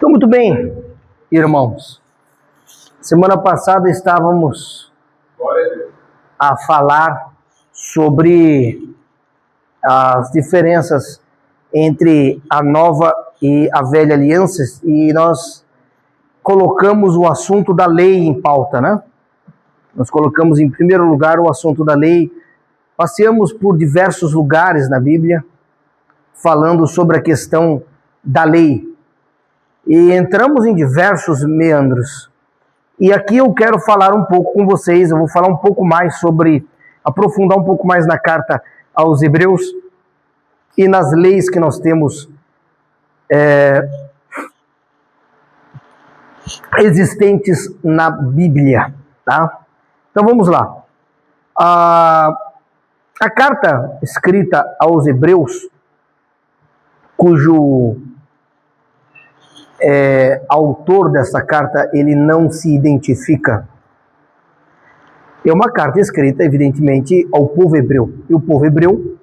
Então, muito bem, irmãos. Semana passada estávamos a falar sobre as diferenças entre a nova e a velha aliança, e nós colocamos o assunto da lei em pauta, né? Nós colocamos em primeiro lugar o assunto da lei, passeamos por diversos lugares na Bíblia, falando sobre a questão da lei, e entramos em diversos meandros. E aqui eu quero falar um pouco com vocês, eu vou falar um pouco mais sobre, aprofundar um pouco mais na carta aos Hebreus e nas leis que nós temos existentes na Bíblia, tá? Então vamos lá. A carta escrita aos Hebreus, cujo autor dessa carta ele não se identifica, é uma carta escrita evidentemente ao povo hebreu, e o povo hebreu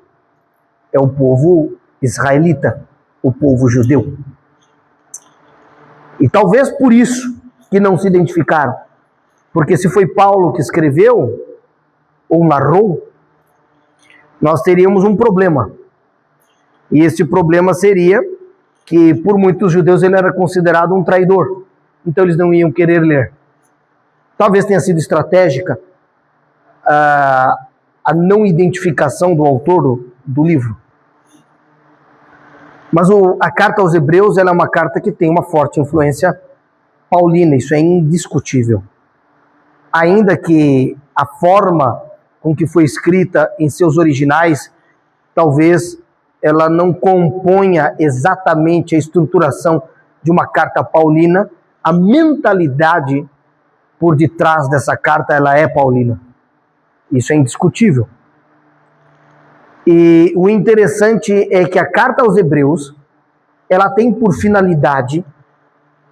é o povo israelita, o povo judeu, e talvez por isso que não se identificaram, porque se foi Paulo que escreveu ou narrou, nós teríamos um problema, e esse problema seria que por muitos judeus ele era considerado um traidor, então eles não iam querer ler. Talvez tenha sido estratégica a não identificação do autor do livro. Mas a carta aos Hebreus ela é uma carta que tem uma forte influência paulina, isso é indiscutível. Ainda que a forma com que foi escrita em seus originais, talvez ela não componha exatamente a estruturação de uma carta paulina, a mentalidade por detrás dessa carta ela é paulina. Isso é indiscutível. E o interessante é que a carta aos Hebreus, ela tem por finalidade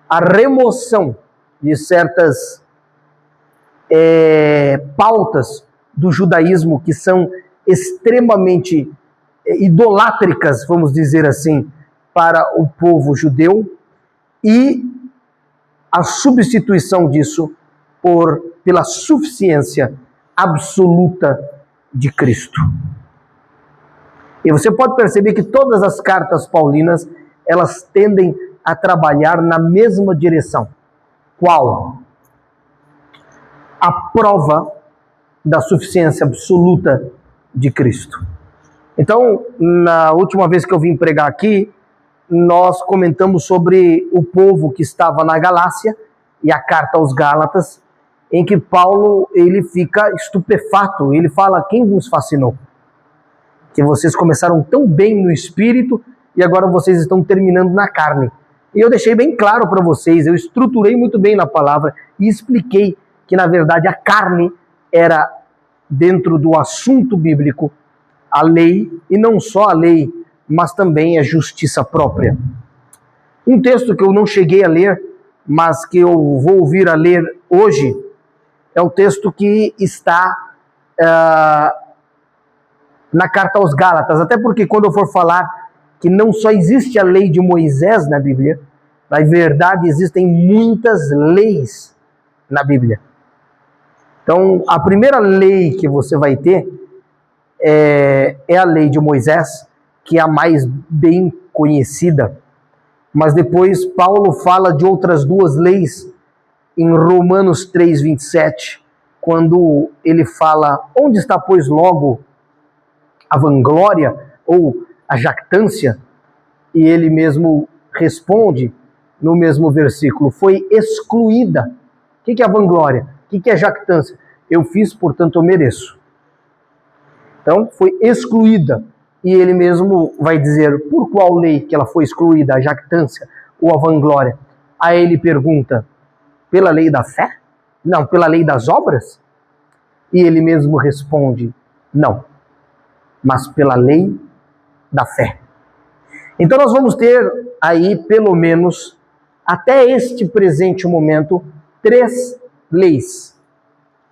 a remoção de certas pautas do judaísmo que são extremamente idolátricas, vamos dizer assim, para o povo judeu, e a substituição disso pela suficiência absoluta de Cristo. E você pode perceber que todas as cartas paulinas, elas tendem a trabalhar na mesma direção. Qual? A prova da suficiência absoluta de Cristo. Então, na última vez que eu vim pregar aqui, nós comentamos sobre o povo que estava na Galácia e a carta aos Gálatas, em que Paulo ele fica estupefato, ele fala: quem vos fascinou? Que vocês começaram tão bem no espírito e agora vocês estão terminando na carne. E eu deixei bem claro para vocês, eu estruturei muito bem na palavra e expliquei que na verdade a carne era, dentro do assunto bíblico, a lei, e não só a lei, mas também a justiça própria. Um texto que eu não cheguei a ler, mas que eu vou ouvir a ler hoje, é o texto que está na carta aos Gálatas, até porque quando eu for falar que não só existe a lei de Moisés na Bíblia, na verdade existem muitas leis na Bíblia. Então, a primeira lei que você vai ter é a lei de Moisés, que é a mais bem conhecida. Mas depois Paulo fala de outras duas leis em Romanos 3:27, quando ele fala: onde está, pois, logo a vanglória ou a jactância? E ele mesmo responde no mesmo versículo: foi excluída. O que é a vanglória? O que é a jactância? Eu fiz, portanto eu mereço. Então, foi excluída. E ele mesmo vai dizer por qual lei que ela foi excluída, a jactância ou a vanglória. Aí ele pergunta: pela lei da fé? Não, pela lei das obras? E ele mesmo responde: não, mas pela lei da fé. Então nós vamos ter aí, pelo menos, até este presente momento, 3 leis.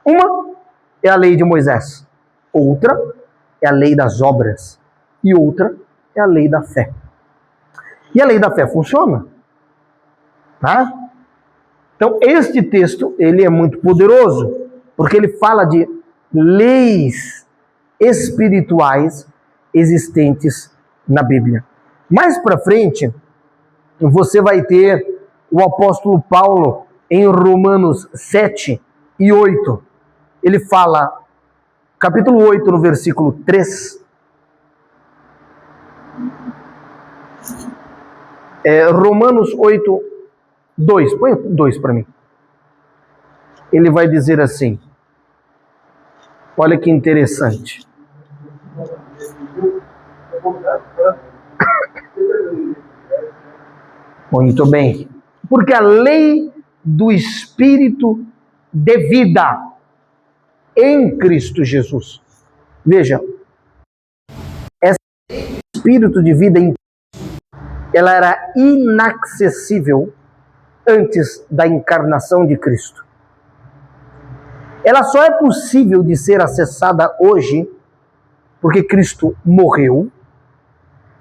Uma é a lei de Moisés, outra é a lei das obras e outra é a lei da fé. E a lei da fé funciona? Tá? Então, este texto, ele é muito poderoso, porque ele fala de leis espirituais existentes na Bíblia. Mais para frente, você vai ter o apóstolo Paulo em Romanos 7 e 8. Ele fala, capítulo 8, no versículo 3, Romanos 8, 2, põe 2 para mim. Ele vai dizer assim, olha que interessante. Muito bem. Porque a lei do Espírito de vida em Cristo Jesus. Veja, esse Espírito de vida em ela era inacessível antes da encarnação de Cristo. Ela só é possível de ser acessada hoje porque Cristo morreu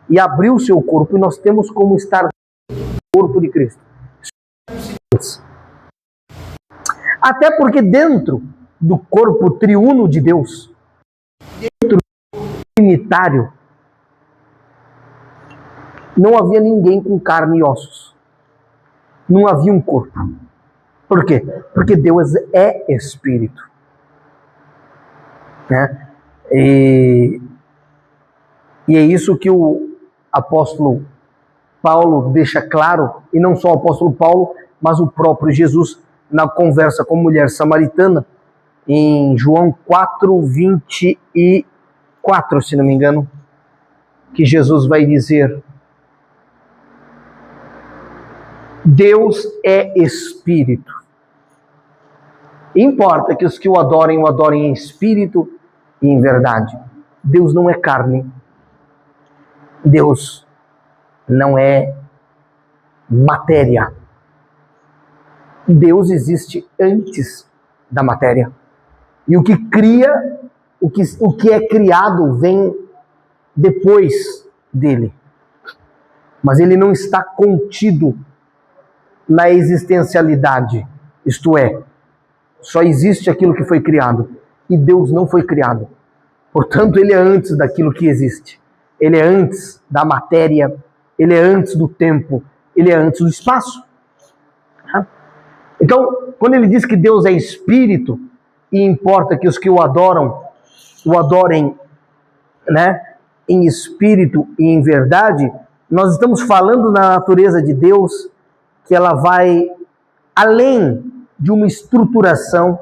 e abriu seu corpo e nós temos como estar no corpo de Cristo. Até porque dentro do corpo triuno de Deus, dentro do trinitário, não havia ninguém com carne e ossos. Não havia um corpo. Por quê? Porque Deus é Espírito. Né? E é isso que o apóstolo Paulo deixa claro, e não só o apóstolo Paulo, mas o próprio Jesus, na conversa com a mulher samaritana, em João 4, 24, se não me engano, que Jesus vai dizer: Deus é Espírito. Importa que os que o adorem em espírito e em verdade. Deus não é carne. Deus não é matéria. Deus existe antes da matéria. E o que cria, o que é criado vem depois dele. Mas ele não está contido na existencialidade. Isto é, só existe aquilo que foi criado. E Deus não foi criado. Portanto, ele é antes daquilo que existe. Ele é antes da matéria. Ele é antes do tempo. Ele é antes do espaço. Então, quando ele diz que Deus é Espírito, e importa que os que o adorem, né, em espírito e em verdade, nós estamos falando da natureza de Deus, que ela vai além de uma estruturação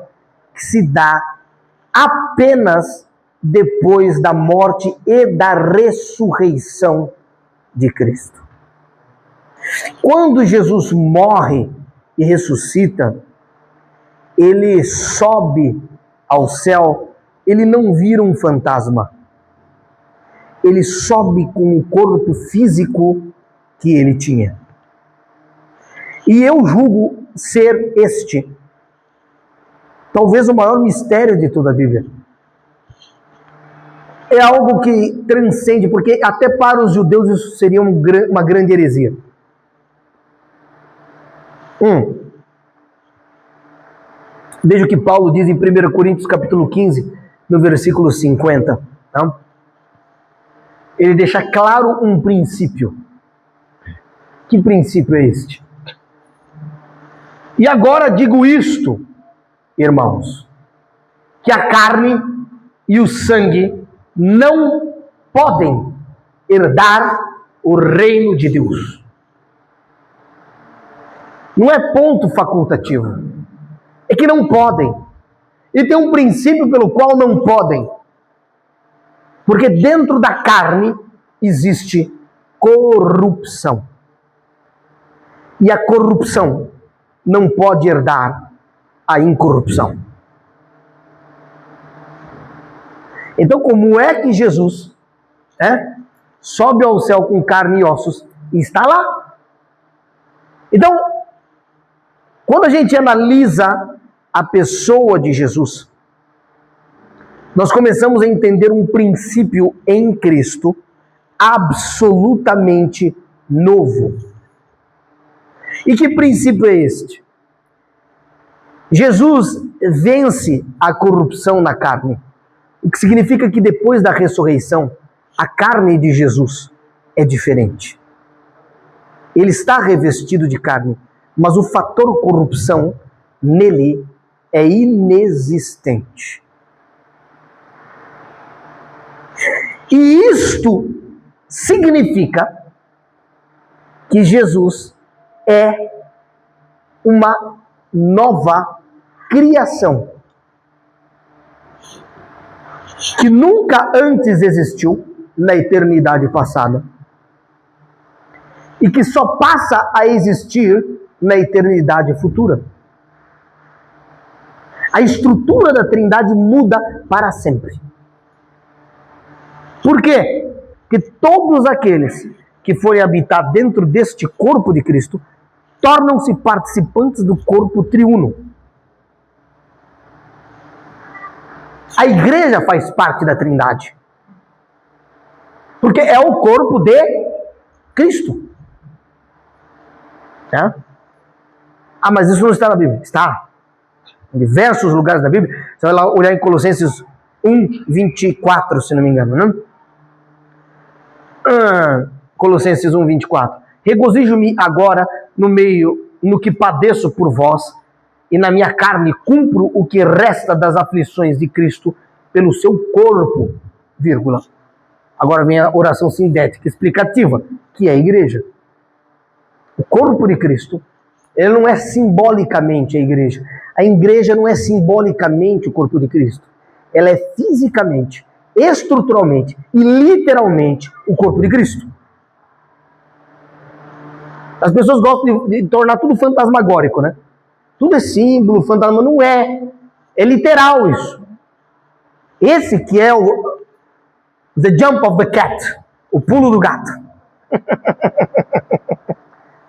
que se dá apenas depois da morte e da ressurreição de Cristo. Quando Jesus morre e ressuscita, ele sobe ao céu, ele não vira um fantasma. Ele sobe com o corpo físico que ele tinha. E eu julgo ser este, talvez o maior mistério de toda a Bíblia. É algo que transcende, porque até para os judeus isso seria uma grande heresia. Veja o que Paulo diz em 1 Coríntios capítulo 15, no versículo 50. Tá? Ele deixa claro um princípio. Que princípio é este? E agora digo isto, irmãos, que a carne e o sangue não podem herdar o reino de Deus. Não é ponto facultativo. É que não podem. E tem um princípio pelo qual não podem. Porque dentro da carne existe corrupção. E a corrupção não pode herdar a incorrupção. Então, como é que Jesus sobe ao céu com carne e ossos e está lá? Então, quando a gente analisa a pessoa de Jesus, nós começamos a entender um princípio em Cristo absolutamente novo. E que princípio é este? Jesus vence a corrupção na carne, o que significa que depois da ressurreição, a carne de Jesus é diferente. Ele está revestido de carne, mas o fator corrupção nele é inexistente. E isto significa que Jesus é uma nova criação, que nunca antes existiu na eternidade passada e que só passa a existir na eternidade futura. A estrutura da Trindade muda para sempre. Por quê? Porque todos aqueles que forem habitar dentro deste corpo de Cristo tornam-se participantes do corpo triuno. A igreja faz parte da Trindade, porque é o corpo de Cristo. É? Ah, mas isso não está na Bíblia. Está. Em diversos lugares da Bíblia. Você vai lá olhar em Colossenses 1:24, se não me engano, né? Colossenses 1:24. Regozijo-me agora no que padeço por vós, e na minha carne cumpro o que resta das aflições de Cristo pelo seu corpo, vírgula. Agora vem a oração sintética, explicativa, que é a igreja. O corpo de Cristo, ele não é simbolicamente a igreja. A igreja não é simbolicamente o corpo de Cristo. Ela é fisicamente, estruturalmente e literalmente o corpo de Cristo. As pessoas gostam de tornar tudo fantasmagórico, né? Tudo é símbolo, fantasma. Não é. É literal isso. Esse que é o the jump of the cat, o pulo do gato.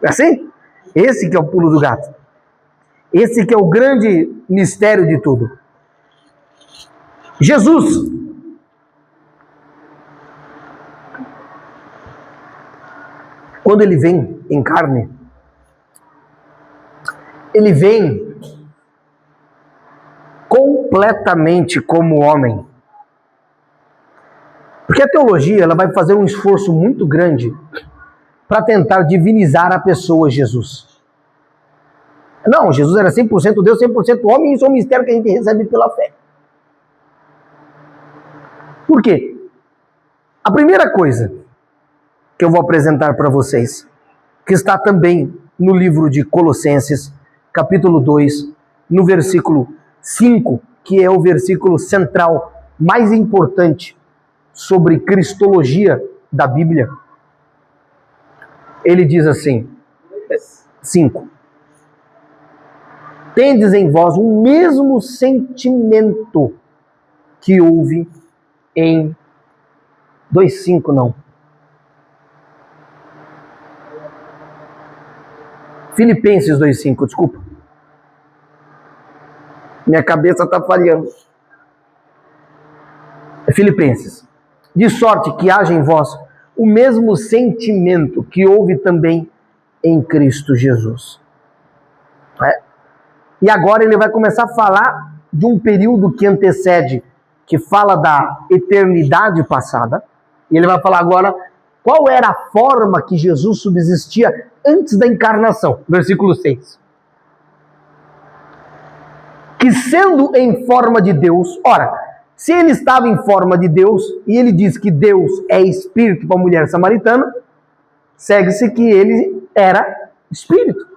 É assim? Esse que é o pulo do gato. Esse que é o grande mistério de tudo. Jesus, quando ele vem em carne, ele vem completamente como homem. Porque a teologia ela vai fazer um esforço muito grande para tentar divinizar a pessoa Jesus. Não, Jesus era 100% Deus, 100% homem, e isso é um mistério que a gente recebe pela fé. Por quê? A primeira coisa que eu vou apresentar para vocês, que está também no livro de Colossenses, capítulo 2, no versículo 5, que é o versículo central, mais importante sobre cristologia da Bíblia. Ele diz assim, 5. Tendes em vós o mesmo sentimento que houve em 2:5, não. Filipenses 2:5, desculpa. Minha cabeça está falhando. É Filipenses. De sorte que haja em vós o mesmo sentimento que houve também em Cristo Jesus. E agora ele vai começar a falar de um período que antecede, que fala da eternidade passada. E ele vai falar agora qual era a forma que Jesus subsistia antes da encarnação. Versículo 6. Que sendo em forma de Deus, ora, se ele estava em forma de Deus, e ele diz que Deus é espírito para a mulher samaritana, segue-se que ele era espírito.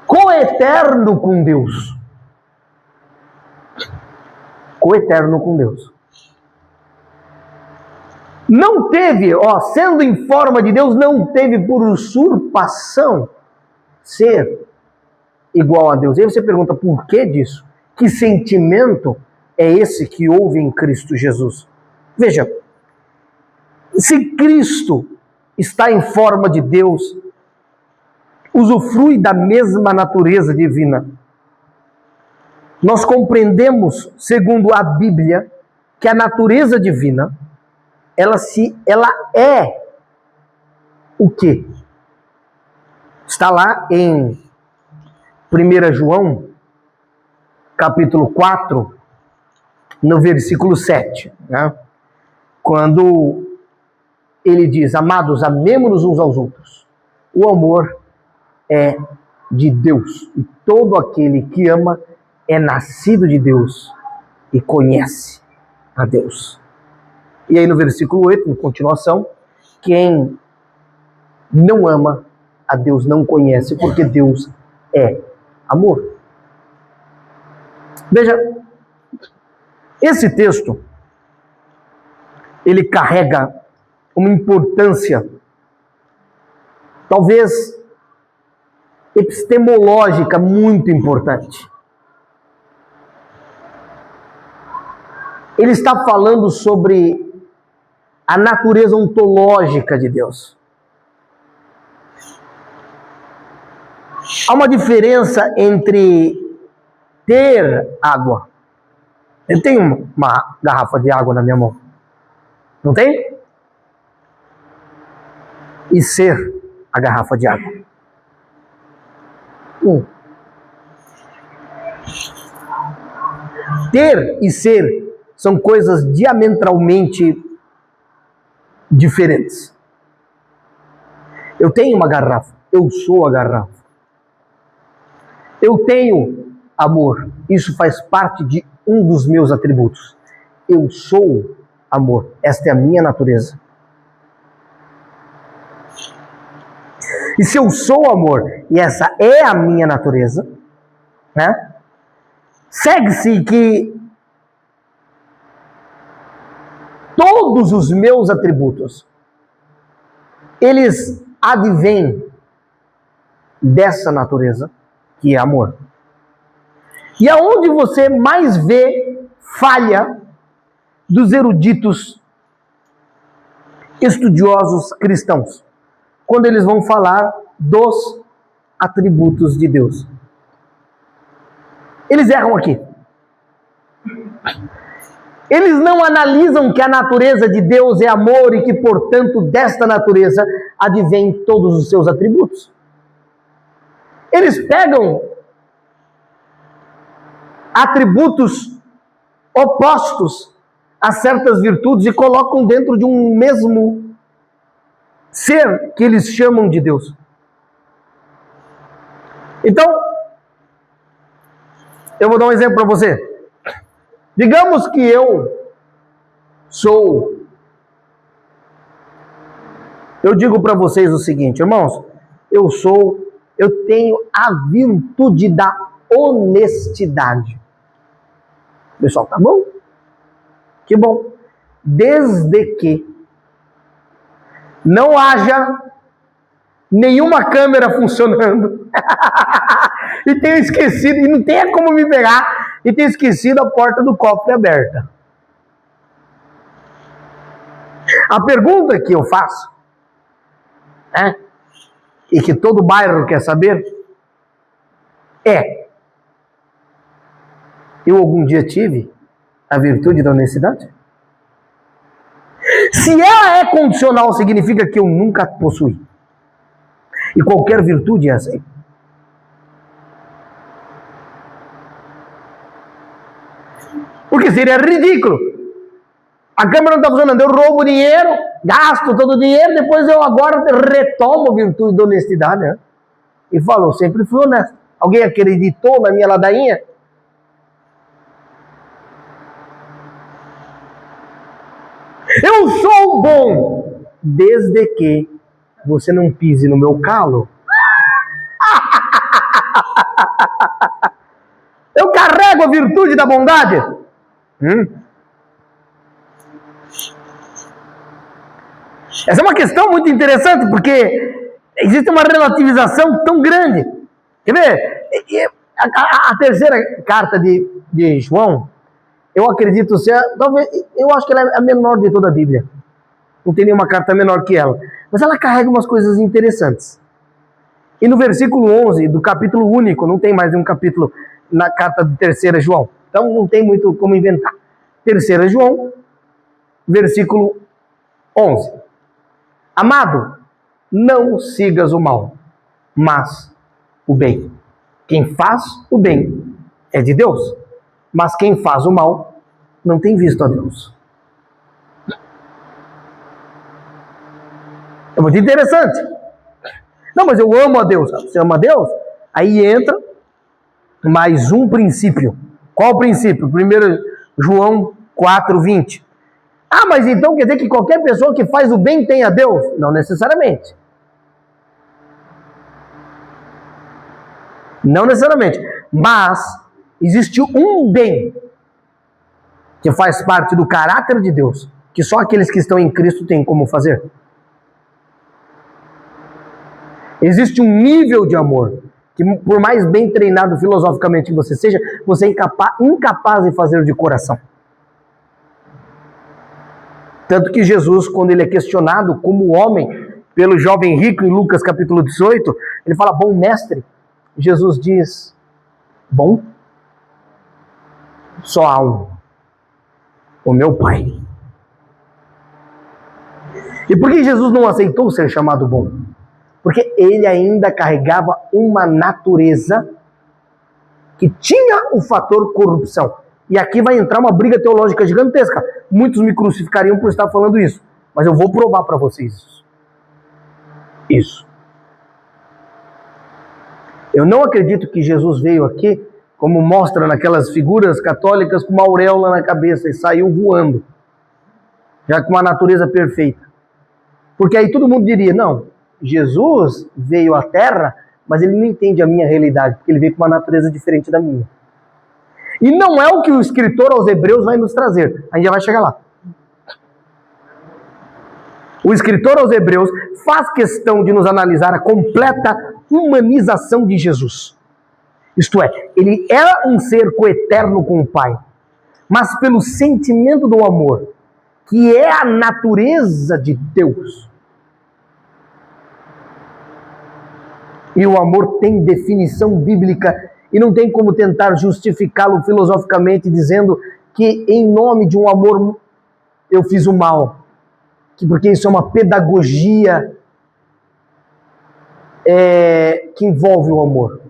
Coeterno com Deus. Coeterno com Deus. Não teve, sendo em forma de Deus, não teve por usurpação ser igual a Deus. E aí você pergunta, por que disso? Que sentimento é esse que houve em Cristo Jesus? Veja, se Cristo está em forma de Deus, usufrui da mesma natureza divina, nós compreendemos, segundo a Bíblia, que a natureza divina, ela é o quê? Está lá em 1 João, capítulo 4, no versículo 7, né? Quando ele diz: amados, amemo-nos uns aos outros. O amor é de Deus, e todo aquele que ama é nascido de Deus e conhece a Deus. E aí no versículo 8, em continuação, quem não ama a Deus não conhece, porque Deus é amor. Veja, esse texto, ele carrega uma importância, talvez epistemológica, muito importante. Ele está falando sobre a natureza ontológica de Deus. Há uma diferença entre ter água. Eu tenho uma garrafa de água na minha mão. Não tem? E ser a garrafa de água. Ter e ser são coisas diametralmente diferentes. Eu tenho uma garrafa, eu sou a garrafa. Eu tenho amor, isso faz parte de um dos meus atributos. Eu sou amor, esta é a minha natureza. E se eu sou amor, e essa é a minha natureza, né? Segue-se que todos os meus atributos, eles advêm dessa natureza, que é amor. E aonde você mais vê falha dos eruditos estudiosos cristãos? Quando eles vão falar dos atributos de Deus. Eles erram aqui. Eles não analisam que a natureza de Deus é amor e que, portanto, desta natureza advém todos os seus atributos. Eles pegam atributos opostos a certas virtudes e colocam dentro de um mesmo ser que eles chamam de Deus. Então, eu vou dar um exemplo para você. Digamos que eu digo para vocês o seguinte, irmãos, eu tenho a virtude da honestidade. Pessoal, tá bom? Que bom. Desde que não haja nenhuma câmera funcionando e tenha esquecido, e não tenha como me pegar, e tenha esquecido a porta do cofre aberta. A pergunta que eu faço, e que todo bairro quer saber, é: eu algum dia tive a virtude da honestidade? Se ela é condicional, significa que eu nunca possuí. E qualquer virtude é assim. Porque seria ridículo. A câmera não está funcionando, eu roubo dinheiro, gasto todo o dinheiro, depois eu agora retomo a virtude da honestidade, né? E falo, eu sempre fui honesto. Alguém acreditou na minha ladainha? Eu sou bom, desde que você não pise no meu calo. Eu carrego a virtude da bondade. Essa é uma questão muito interessante, porque existe uma relativização tão grande. Quer ver? A terceira carta de João, eu acredito ser, talvez, eu acho que ela é a menor de toda a Bíblia. Não tem nenhuma carta menor que ela. Mas ela carrega umas coisas interessantes. E no versículo 11 do capítulo único, não tem mais um capítulo na carta de 3 João. Então não tem muito como inventar. 3 João, versículo 11. Amado, não sigas o mal, mas o bem. Quem faz o bem é de Deus, mas quem faz o mal não tem visto a Deus. É muito interessante. Não, mas eu amo a Deus. Você ama a Deus? Aí entra mais um princípio. Qual o princípio? 1 João 4:20. Ah, mas então quer dizer que qualquer pessoa que faz o bem tem a Deus? Não necessariamente. Não necessariamente. Mas existe um bem que faz parte do caráter de Deus, que só aqueles que estão em Cristo têm como fazer. Existe um nível de amor que, por mais bem treinado filosoficamente que você seja, você é incapaz de fazer de coração. Tanto que Jesus, quando ele é questionado como homem pelo jovem rico em Lucas capítulo 18, ele fala, bom mestre. Jesus diz, bom, só há um, o meu Pai. E por que Jesus não aceitou ser chamado bom? Porque ele ainda carregava uma natureza que tinha o fator corrupção. E aqui vai entrar uma briga teológica gigantesca. Muitos me crucificariam por estar falando isso, mas eu vou provar para vocês isso. Eu não acredito que Jesus veio aqui, como mostra naquelas figuras católicas, com uma auréola na cabeça e saiu voando, já com uma natureza perfeita. Porque aí todo mundo diria, não, Jesus veio à Terra, mas ele não entende a minha realidade, porque ele veio com uma natureza diferente da minha. E não é o que o escritor aos Hebreus vai nos trazer. A gente já vai chegar lá. O escritor aos Hebreus faz questão de nos analisar a completa humanização de Jesus. Isto é, ele era um ser coeterno com o Pai, mas pelo sentimento do amor, que é a natureza de Deus. E o amor tem definição bíblica e não tem como tentar justificá-lo filosoficamente dizendo que em nome de um amor eu fiz o mal. Porque isso é uma pedagogia que envolve o amor.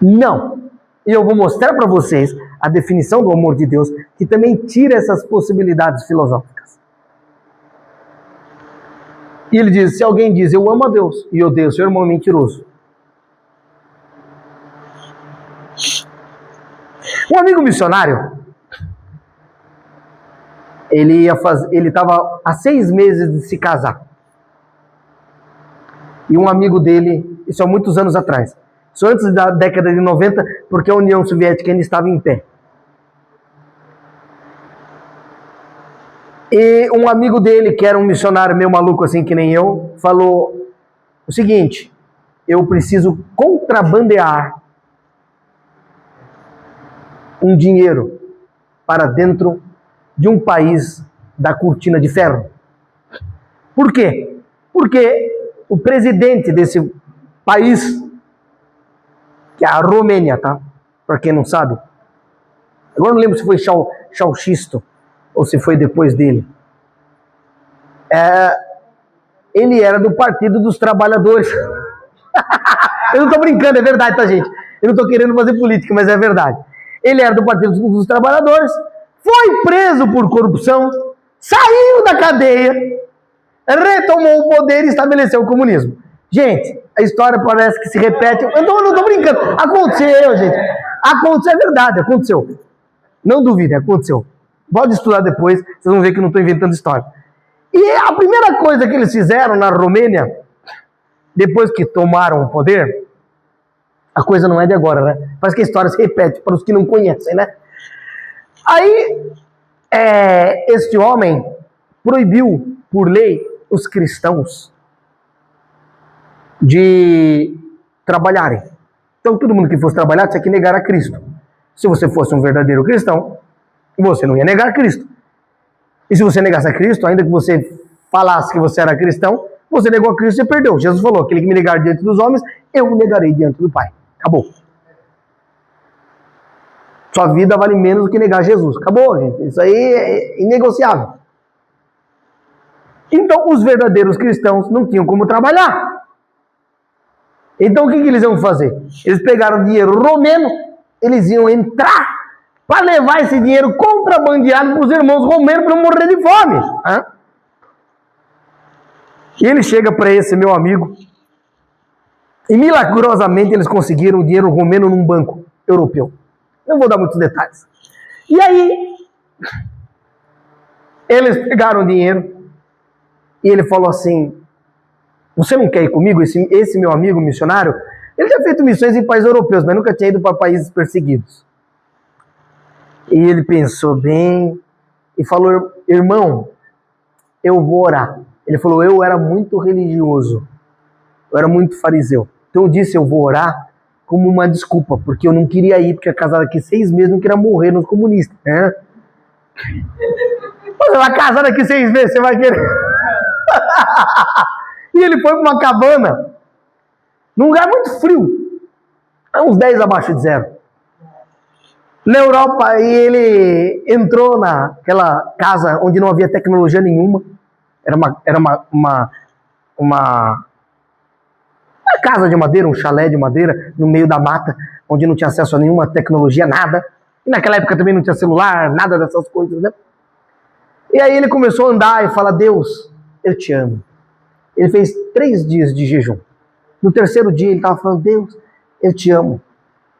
Não. E eu vou mostrar para vocês a definição do amor de Deus, que também tira essas possibilidades filosóficas. E ele diz, se alguém diz, eu amo a Deus e odeio o seu irmão, é mentiroso. Um amigo missionário, ele estava há 6 meses de se casar. E um amigo dele, isso há muitos anos atrás, isso antes da década de 90, porque a União Soviética ainda estava em pé. E um amigo dele, que era um missionário meio maluco assim que nem eu, falou o seguinte, eu preciso contrabandear um dinheiro para dentro de um país da cortina de ferro. Por quê? Porque o presidente desse país, que é a Romênia, tá? Para quem não sabe. Agora não lembro se foi Ceausescu ou se foi depois dele. Ele era do Partido dos Trabalhadores. Eu não estou brincando, é verdade, tá, gente? Eu não estou querendo fazer política, mas é verdade. Ele era do Partido dos Trabalhadores, foi preso por corrupção, saiu da cadeia, retomou o poder e estabeleceu o comunismo. Gente, a história parece que se repete. Eu não estou brincando. Aconteceu, gente. Aconteceu, é verdade, aconteceu. Não duvidem, aconteceu. Pode estudar depois, vocês vão ver que eu não estou inventando história. E a primeira coisa que eles fizeram na Romênia, depois que tomaram o poder, a coisa não é de agora, né? Parece que a história se repete para os que não conhecem, né? Aí, este homem proibiu, por lei, os cristãos de trabalharem. Então, todo mundo que fosse trabalhar tinha que negar a Cristo. Se você fosse um verdadeiro cristão, você não ia negar Cristo. E se você negasse a Cristo, ainda que você falasse que você era cristão, você negou a Cristo e perdeu. Jesus falou, aquele que me negar diante dos homens, eu o negarei diante do Pai. Acabou. Sua vida vale menos do que negar Jesus. Acabou, gente. Isso aí é inegociável. Então, os verdadeiros cristãos não tinham como trabalhar. Então o que eles iam fazer? Eles pegaram dinheiro romeno, eles iam entrar para levar esse dinheiro contrabandeado para os irmãos romenos para não morrer de fome. E ele chega para esse meu amigo e milagrosamente eles conseguiram o dinheiro romeno num banco europeu. Não vou dar muitos detalhes. E aí eles pegaram o dinheiro e ele falou assim: você não quer ir comigo? Esse meu amigo missionário, ele já feito missões em países europeus, mas nunca tinha ido para países perseguidos. E ele pensou bem e falou: irmão, eu vou orar. Ele falou: eu era muito religioso, eu era muito fariseu. Então eu disse: eu vou orar como uma desculpa, porque eu não queria ir, porque ia casar daqui 6 meses, não queria morrer nos comunistas. Né? Você vai casar daqui 6 meses, você vai querer... E ele foi para uma cabana, num lugar muito frio, uns 10 abaixo de zero, na Europa, e ele entrou naquela casa onde não havia tecnologia nenhuma. Era uma casa de madeira, um chalé de madeira, no meio da mata, onde não tinha acesso a nenhuma tecnologia, nada. E naquela época também não tinha celular, nada dessas coisas, né? E aí ele começou a andar e falar: Deus, eu te amo. Ele fez 3 dias de jejum. No 3º dia ele estava falando: Deus, eu te amo.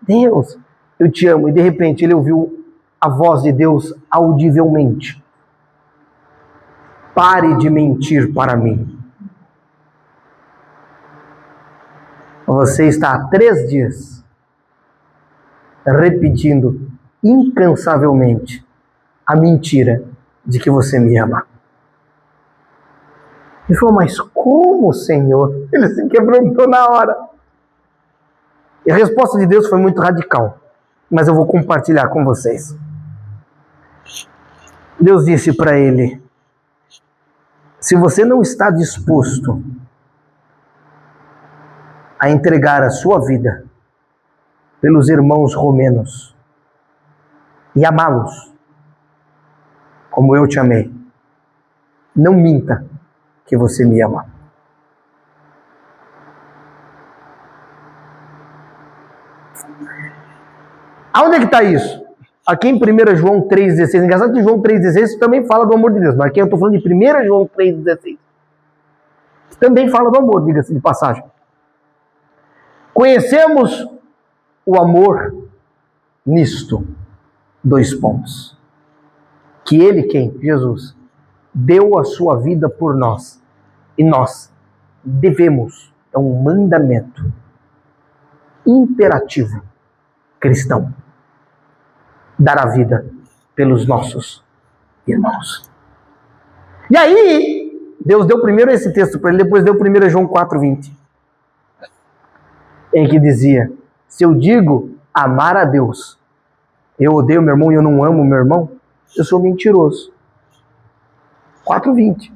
Deus, eu te amo. E de repente ele ouviu a voz de Deus audivelmente: pare de mentir para mim. Você está há 3 dias repetindo incansavelmente a mentira de que você me ama. Ele falou: mas como, Senhor? Ele se quebrantou na hora. E a resposta de Deus foi muito radical, mas eu vou compartilhar com vocês. Deus disse para ele: se você não está disposto a entregar a sua vida pelos irmãos romenos e amá-los como eu te amei, não minta que você me ama. Aonde é que está isso? Aqui em 1 João 3,16. Engraçado que João 3,16 também fala do amor de Deus, mas aqui eu estou falando de 1 João 3,16. Também fala do amor, diga-se de passagem. Conhecemos o amor nisto. 2 pontos. Que ele, quem? Jesus, deu a sua vida por nós. E nós devemos, é um mandamento imperativo cristão, dar a vida pelos nossos irmãos. E aí, Deus deu primeiro esse texto para ele, depois deu 1 João 4,20, em que dizia: se eu digo amar a Deus, eu odeio meu irmão e eu não amo meu irmão, eu sou mentiroso. 4,20.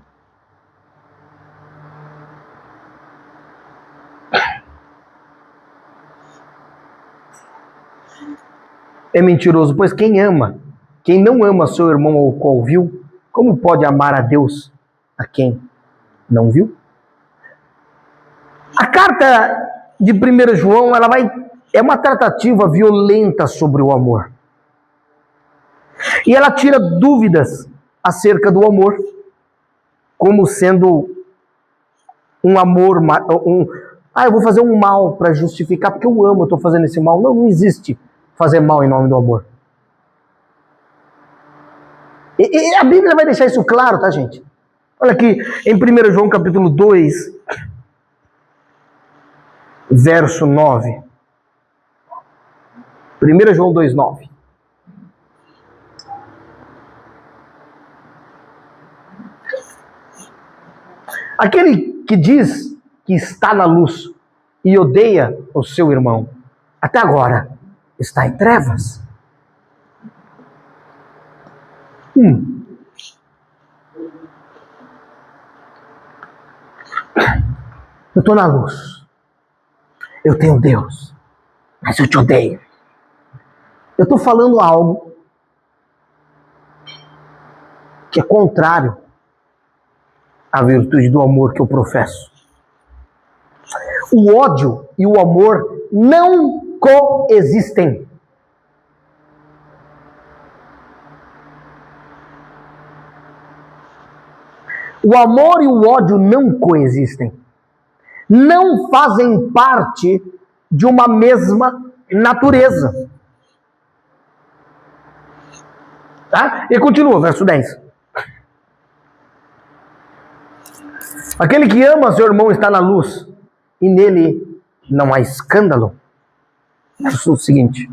É mentiroso, pois quem não ama seu irmão ao qual viu, como pode amar a Deus a quem não viu? A carta de 1 João, é uma tratativa violenta sobre o amor. E ela tira dúvidas acerca do amor, como sendo um amor, eu vou fazer um mal para justificar, porque eu amo, eu estou fazendo esse mal. Não existe fazer mal em nome do amor. E a Bíblia vai deixar isso claro, tá, gente? Olha aqui, em 1 João capítulo 2, verso 9. 1 João 2, 9. Aquele que diz que está na luz e odeia o seu irmão, até agora está em trevas. Eu estou na luz. Eu tenho Deus. Mas eu te odeio. Eu estou falando algo que é contrário à virtude do amor que eu professo. O ódio e o amor não coexistem. O amor e o ódio não coexistem. Não fazem parte de uma mesma natureza. Tá? E continua, verso 10. Aquele que ama seu irmão está na luz, e nele não há escândalo. Verso seguinte.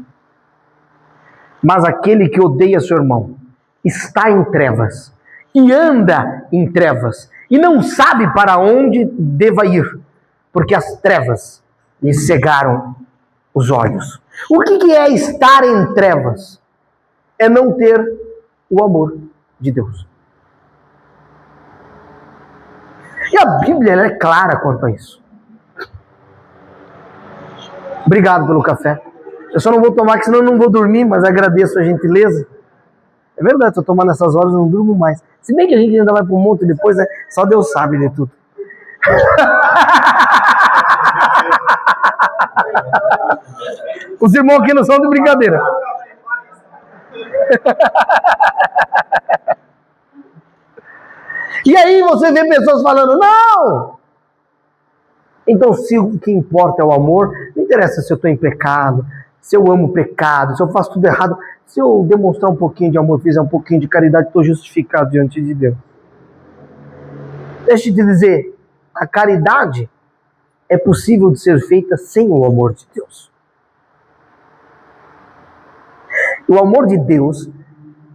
Mas aquele que odeia seu irmão está em trevas, e anda em trevas, e não sabe para onde deva ir, porque as trevas lhe cegaram os olhos. O que é estar em trevas? É não ter o amor de Deus. E a Bíblia ela é clara quanto a isso. Obrigado pelo café. Eu só não vou tomar, que senão eu não vou dormir, mas agradeço a gentileza. É verdade, se eu tomar nessas horas eu não durmo mais. Se bem que a gente ainda vai para o monte depois, só Deus sabe de tudo. Os irmãos aqui não são de brincadeira. E aí você vê pessoas falando, não! Então se o que importa é o amor, não interessa se eu estou em pecado, se eu amo o pecado, se eu faço tudo errado, se eu demonstrar um pouquinho de amor, fizer um pouquinho de caridade, estou justificado diante de Deus. Deixa eu te dizer, a caridade é possível de ser feita sem o amor de Deus. O amor de Deus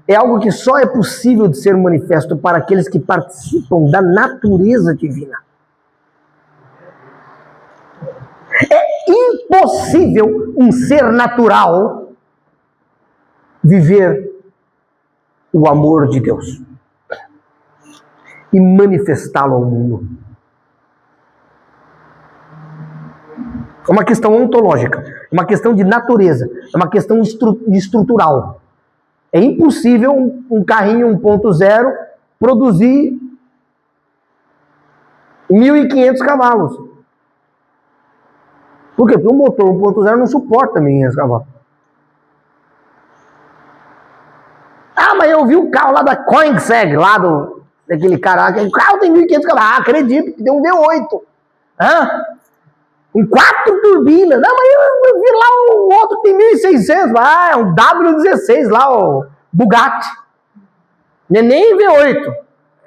é algo que só é possível de ser manifesto para aqueles que participam da natureza divina. É impossível um ser natural viver o amor de Deus e manifestá-lo ao mundo. É uma questão ontológica, é uma questão de natureza, é uma questão estrutural. É impossível um carrinho 1.0 produzir 1.500 cavalos. Por quê? Porque o motor 1.0 não suporta 1.500 cavalos. Ah, mas eu vi o carro lá da Koenigsegg, daquele cara, o carro tem 1.500 cavalos. Ah, acredito que tem um V8. Com 4 turbinas. Não, mas eu vi lá o outro que tem 1.600. Ah, é um W16 lá, o Bugatti. Não é nem V8.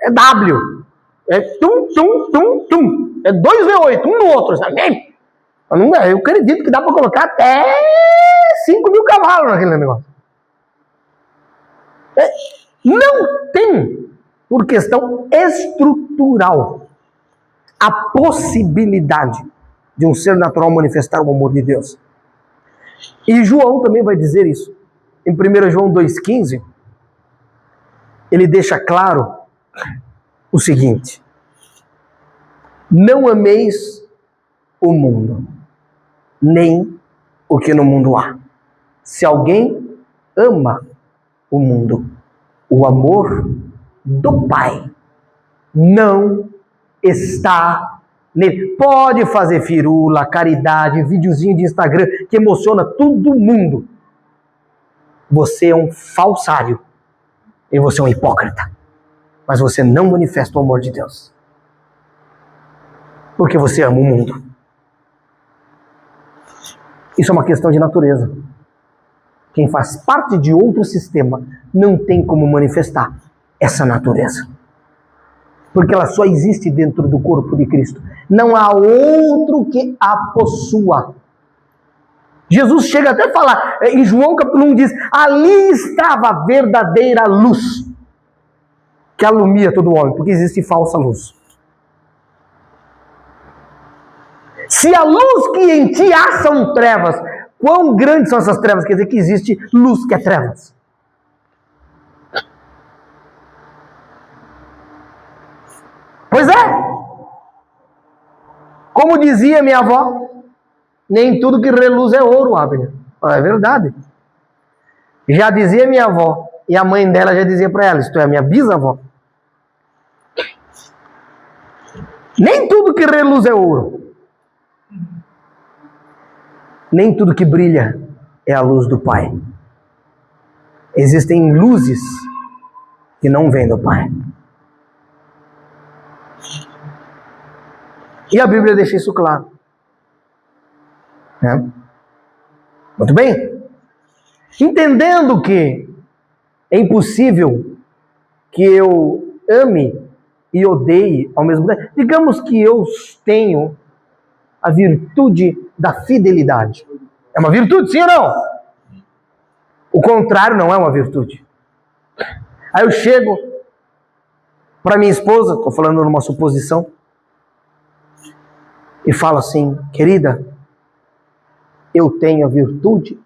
É W. É tum. É 2 V8, um no outro, sabe? Eu acredito que dá para colocar até 5.000 cavalos naquele negócio. Não tem, por questão estrutural, a possibilidade de um ser natural manifestar o amor de Deus. E João também vai dizer isso. Em 1 João 2,15, ele deixa claro o seguinte: não ameis o mundo, nem o que no mundo há. Se alguém ama o mundo, o amor do Pai não está nele. Pode fazer firula, caridade, videozinho de Instagram que emociona todo mundo. Você é um falsário e você é um hipócrita, mas você não manifesta o amor de Deus, porque você ama o mundo. Isso é uma questão de natureza. Quem faz parte de outro sistema não tem como manifestar essa natureza, porque ela só existe dentro do corpo de Cristo. Não há outro que a possua. Jesus chega até a falar, em João capítulo 1 diz, ali estava a verdadeira luz, que alumia todo homem, porque existe falsa luz. Se a luz que em ti há são trevas, quão grandes são essas trevas? Quer dizer que existe luz que é trevas. Pois é. Como dizia minha avó, nem tudo que reluz é ouro, Abner. É verdade. Já dizia minha avó, e a mãe dela já dizia para ela, isto é, a minha bisavó. Nem tudo que reluz é ouro. Nem tudo que brilha é a luz do Pai. Existem luzes que não vêm do Pai. E a Bíblia deixa isso claro. Muito bem. Entendendo que é impossível que eu ame e odeie ao mesmo tempo. Digamos que eu tenho a virtude da fidelidade. É uma virtude, sim ou não? O contrário não é uma virtude. Aí eu chego para minha esposa, estou falando numa suposição, e falo assim: querida, eu tenho a virtude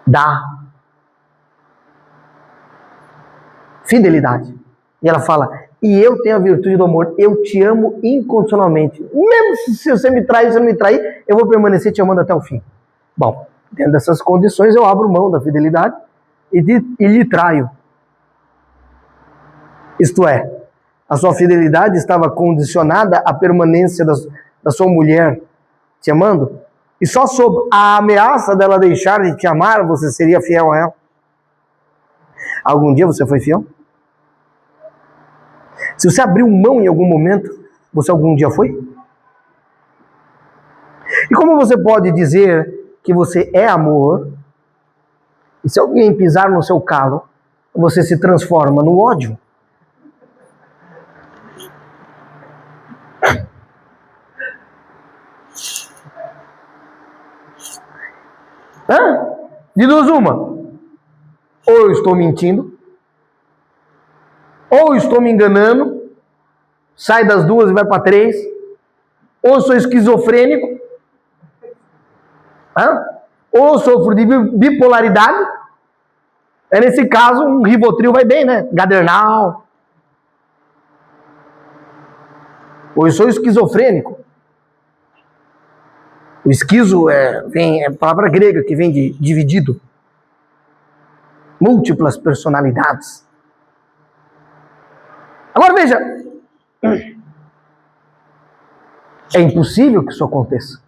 da fidelidade. E ela fala: e eu tenho a virtude do amor, eu te amo incondicionalmente. Mesmo se você me trai, se não me trair, eu vou permanecer te amando até o fim. Bom, dentro dessas condições eu abro mão da fidelidade e lhe traio. Isto é, a sua fidelidade estava condicionada à permanência da sua mulher te amando, e só sob a ameaça dela deixar de te amar, você seria fiel a ela. Algum dia você foi fiel? Se você abriu mão em algum momento, você algum dia foi? E como você pode dizer que você é amor, e se alguém pisar no seu calo, você se transforma no ódio? De duas uma: ou eu estou mentindo, ou eu estou me enganando, sai das duas e vai para três, ou eu sou esquizofrênico, ou eu sofro de bipolaridade. Nesse caso, um Rivotril vai bem, né? Gadernal. Ou eu sou esquizofrênico. O esquizo é palavra grega que vem de dividido. Múltiplas personalidades. Agora veja, é impossível que isso aconteça.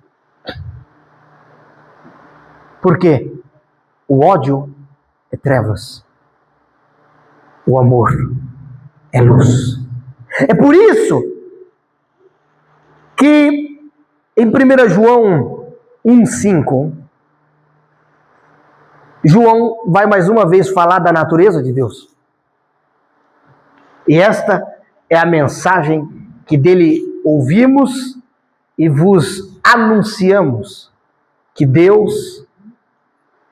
Por quê? O ódio é trevas. O amor é luz. É por isso que em 1 João 1,5, João vai mais uma vez falar da natureza de Deus. E esta é a mensagem que dele ouvimos e vos anunciamos: que Deus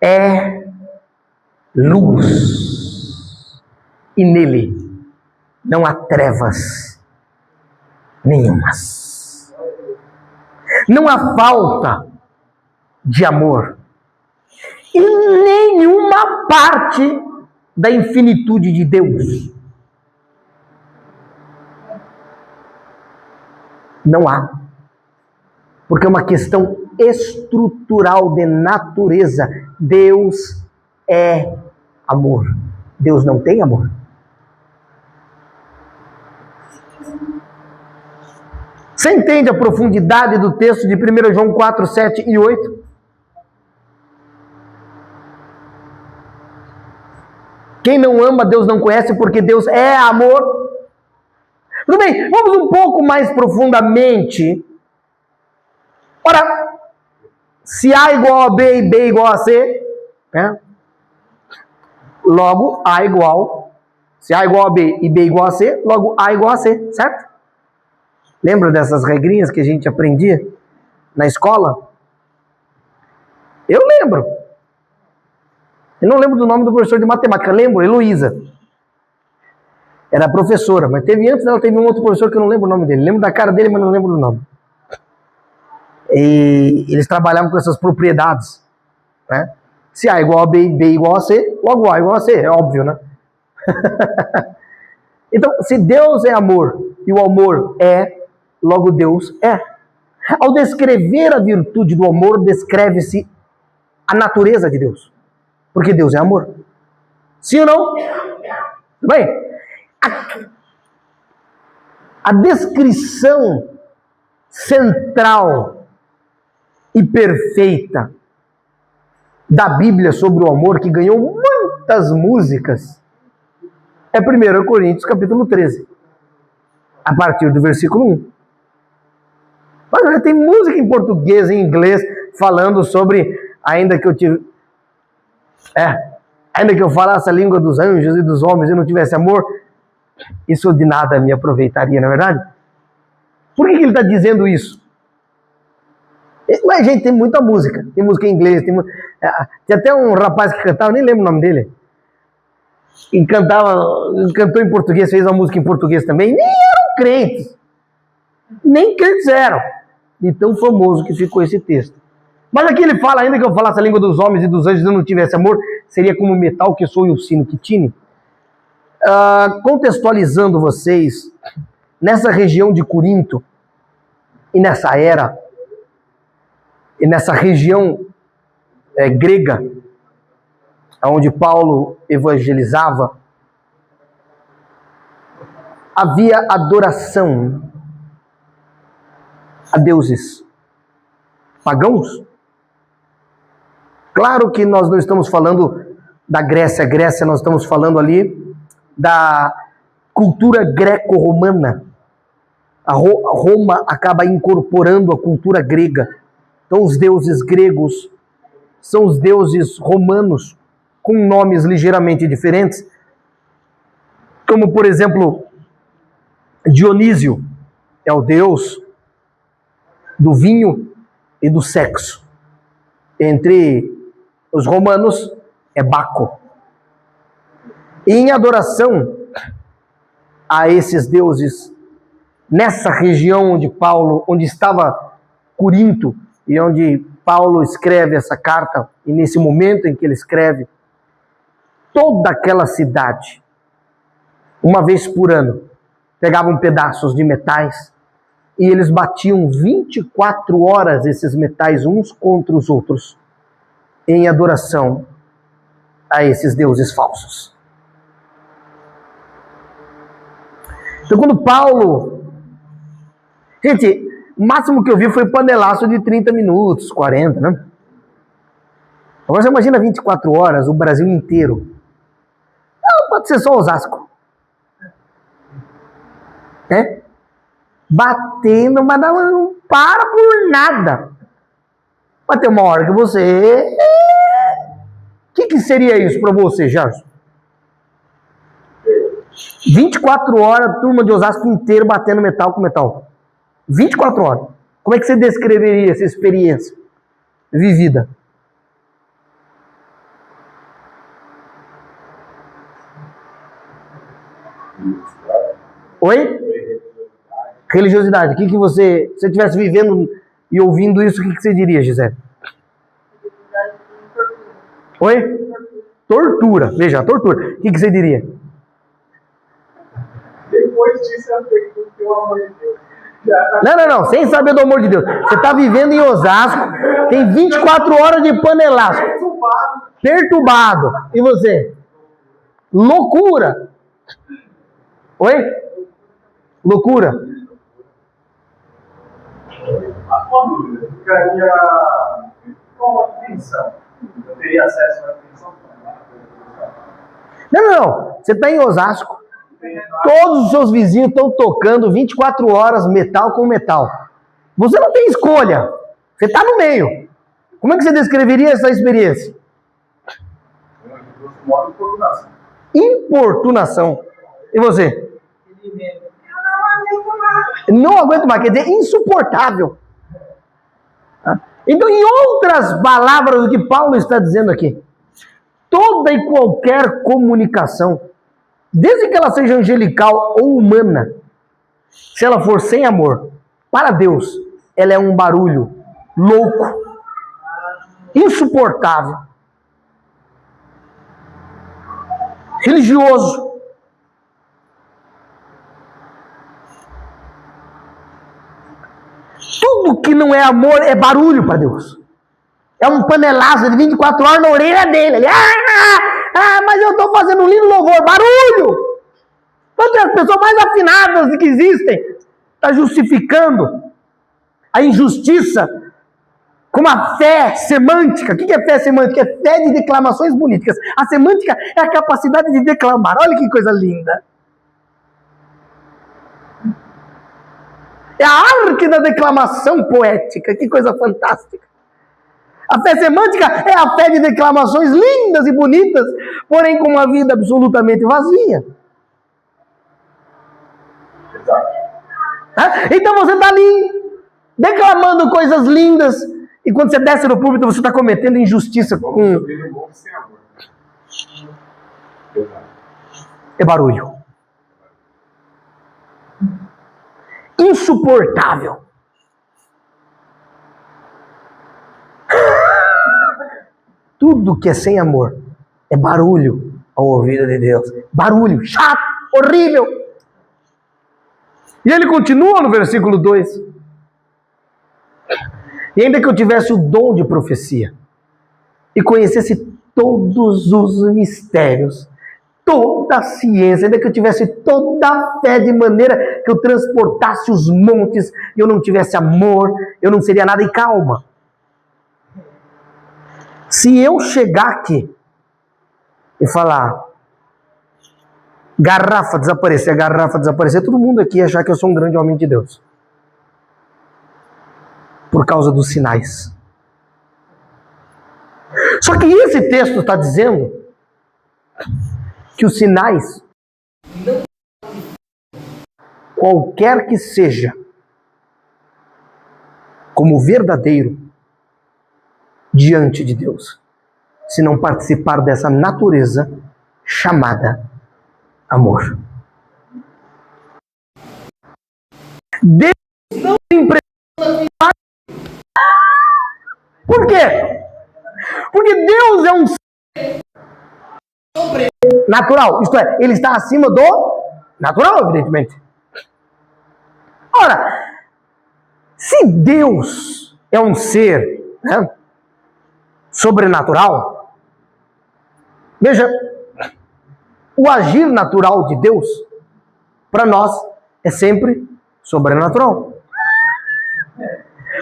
é luz, e nele não há trevas nenhumas. Não há falta de amor em nenhuma parte da infinitude de Deus. Não há. Porque é uma questão estrutural de natureza. Deus é amor. Deus não tem amor. Você entende a profundidade do texto de 1 João 4, 7 e 8? Quem não ama, Deus não conhece, porque Deus é amor. Tudo bem, vamos um pouco mais profundamente. Ora, se A igual a B e B igual a C, logo A igual, se A igual a B e B igual a C, logo A igual a C, certo? Lembra dessas regrinhas que a gente aprendia na escola? Eu lembro. Eu não lembro do nome do professor de matemática. Lembro, Heloísa. Era professora, mas teve antes dela, teve um outro professor que eu não lembro o nome dele. Lembro da cara dele, mas não lembro do nome. E eles trabalhavam com essas propriedades, né? Se A igual a B e B igual a C, logo A igual a C. É óbvio, né? Então, se Deus é amor e o amor é, logo Deus é. Ao descrever a virtude do amor, descreve-se a natureza de Deus. Porque Deus é amor. Sim ou não? Tudo bem? A descrição central e perfeita da Bíblia sobre o amor, que ganhou muitas músicas, é 1 Coríntios capítulo 13, a partir do versículo 1. Mas tem música em português e em inglês falando sobre, ainda que eu falasse a língua dos anjos e dos homens e não tivesse amor, isso de nada me aproveitaria, não é verdade? Por que ele está dizendo isso? Mas, gente, tem muita música. Tem música em inglês. Tinha até um rapaz que cantava, nem lembro o nome dele. E cantou em português, fez uma música em português também. Nem eram crentes. Nem crentes eram. De tão famoso que ficou esse texto. Mas aqui ele fala, ainda que eu falasse a língua dos homens e dos anjos e não tivesse amor, seria como o metal que sou e o sino que tine. Contextualizando vocês, nessa região de Corinto, e nessa era, e nessa região grega, onde Paulo evangelizava, havia adoração a deuses pagãos. Claro que nós não estamos falando da Grécia. Grécia, nós estamos falando ali da cultura greco-romana. Roma acaba incorporando a cultura grega. Então os deuses gregos são os deuses romanos, com nomes ligeiramente diferentes, como por exemplo, Dionísio é o deus do vinho e do sexo. Entre os romanos é Baco. E em adoração a esses deuses, nessa região onde estava Corinto, e onde Paulo escreve essa carta, e nesse momento em que ele escreve, toda aquela cidade, uma vez por ano, pegavam pedaços de metais e eles batiam 24 horas esses metais uns contra os outros, em adoração a esses deuses falsos. Então quando Paulo... Gente, o máximo que eu vi foi panelaço de 30 minutos, 40, né? Agora você imagina 24 horas, o Brasil inteiro. Não, pode ser só Osasco. Batendo, mas não para por nada. Vai ter uma hora que você... O que seria isso para você, Gerson? 24 horas, turma de Osasco inteiro batendo metal com metal. 24 horas. Como é que você descreveria essa experiência vivida? Oi? Religiosidade. O que você, se você estivesse vivendo e ouvindo isso, o que você diria, Gisele? Oi? Tortura. Veja, tortura. O que você diria? Depois disso, eu pergunto pelo amor de Deus. Não. Sem saber do amor de Deus. Você está vivendo em Osasco, tem 24 horas de panelaço. Perturbado. E você? Loucura. Oi? Loucura. Uma dúvida. Ficaria com a atenção. Eu teria acesso à atenção? Não. Você está em Osasco. Todos os seus vizinhos estão tocando 24 horas metal com metal. Você não tem escolha. Você está no meio. Como é que você descreveria essa experiência? Importunação. Importunação. E você? Não aguento mais. Quer dizer, insuportável. Então, em outras palavras do que Paulo está dizendo aqui, toda e qualquer comunicação, desde que ela seja angelical ou humana, se ela for sem amor, para Deus, ela é um barulho louco, insuportável, religioso. Tudo que não é amor é barulho para Deus. É um panelaço de 24 horas na orelha dele. Ele, mas eu estou fazendo um lindo louvor. Barulho! Todas as pessoas mais afinadas que existem está justificando a injustiça com uma fé semântica. O que é fé semântica? É fé de declamações bonitas. A semântica é a capacidade de declamar. Olha que coisa linda. É a arte da declamação poética. Que coisa fantástica. A fé semântica é a fé de declamações lindas e bonitas, porém com uma vida absolutamente vazia. Então você está ali declamando coisas lindas e quando você desce no púlpito você está cometendo injustiça com... É barulho. Insuportável. Tudo que é sem amor é barulho ao ouvido de Deus. Barulho, chato, horrível. E ele continua no versículo 2. E ainda que eu tivesse o dom de profecia e conhecesse todos os mistérios, toda a ciência, ainda que eu tivesse toda a fé de maneira que eu transportasse os montes, e eu não tivesse amor, eu não seria nada. E calma. Se eu chegar aqui e falar garrafa desaparecer, todo mundo aqui ia achar que eu sou um grande homem de Deus. Por causa dos sinais. Só que esse texto está dizendo que os sinais, qualquer que seja, como verdadeiro diante de Deus, se não participar dessa natureza chamada amor. Deus não se impressiona. Por quê? Porque Deus é um ser natural, isto é, ele está acima do natural, evidentemente. Ora, se Deus é um ser, né, sobrenatural, veja, o agir natural de Deus, para nós, é sempre sobrenatural.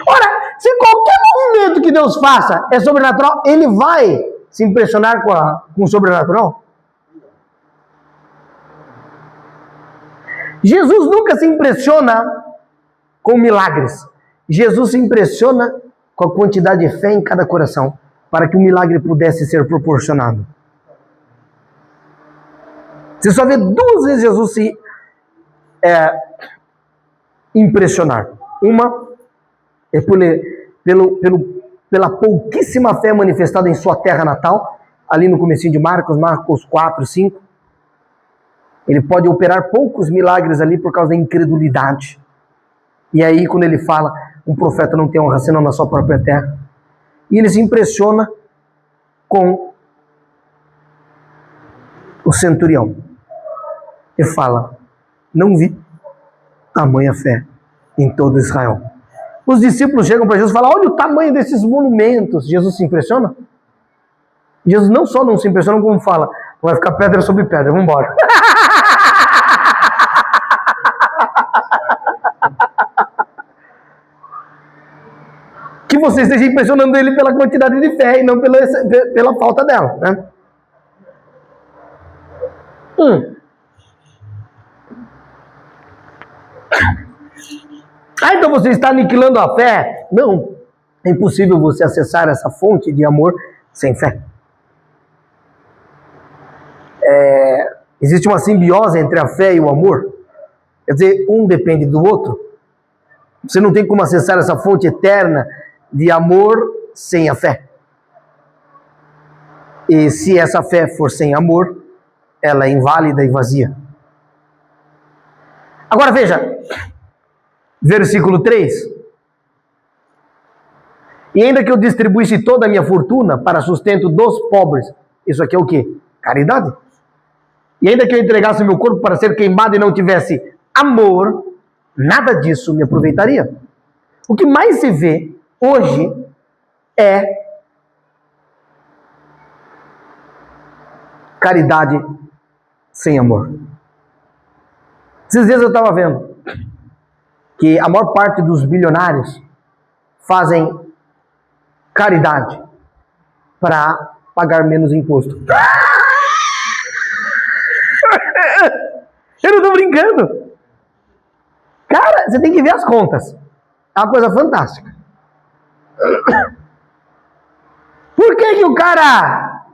Ora, se qualquer movimento que Deus faça é sobrenatural, ele vai se impressionar com o sobrenatural? Jesus nunca se impressiona com milagres. Jesus se impressiona com a quantidade de fé em cada coração, para que o milagre pudesse ser proporcionado. Você só vê 2 vezes Jesus se impressionar. Uma é pela pouquíssima fé manifestada em sua terra natal, ali no comecinho de Marcos 4, 5. Ele pode operar poucos milagres ali por causa da incredulidade. E aí, quando ele fala, um profeta não tem honra senão na sua própria terra. E ele se impressiona com o centurião. Ele fala, não vi tamanha fé em todo Israel. Os discípulos chegam para Jesus e falam, olha o tamanho desses monumentos. Jesus se impressiona? Jesus não só não se impressiona, como fala, vai ficar pedra sobre pedra, vamos embora. Que você esteja impressionando ele pela quantidade de fé e não pela falta dela, né? Então você está aniquilando a fé? Não. É impossível você acessar essa fonte de amor sem fé. Existe uma simbiose entre a fé e o amor. Quer dizer, um depende do outro. Você não tem como acessar essa fonte eterna de amor sem a fé. E se essa fé for sem amor, ela é inválida e vazia. Agora veja, versículo 3. E ainda que eu distribuísse toda a minha fortuna para sustento dos pobres, isso aqui é o quê? Caridade. E ainda que eu entregasse meu corpo para ser queimado e não tivesse amor, nada disso me aproveitaria. O que mais se vê hoje é caridade sem amor. Esses dias eu estava vendo que a maior parte dos bilionários fazem caridade para pagar menos imposto. Eu não estou brincando. Cara, você tem que ver as contas. É uma coisa fantástica. Por que o cara...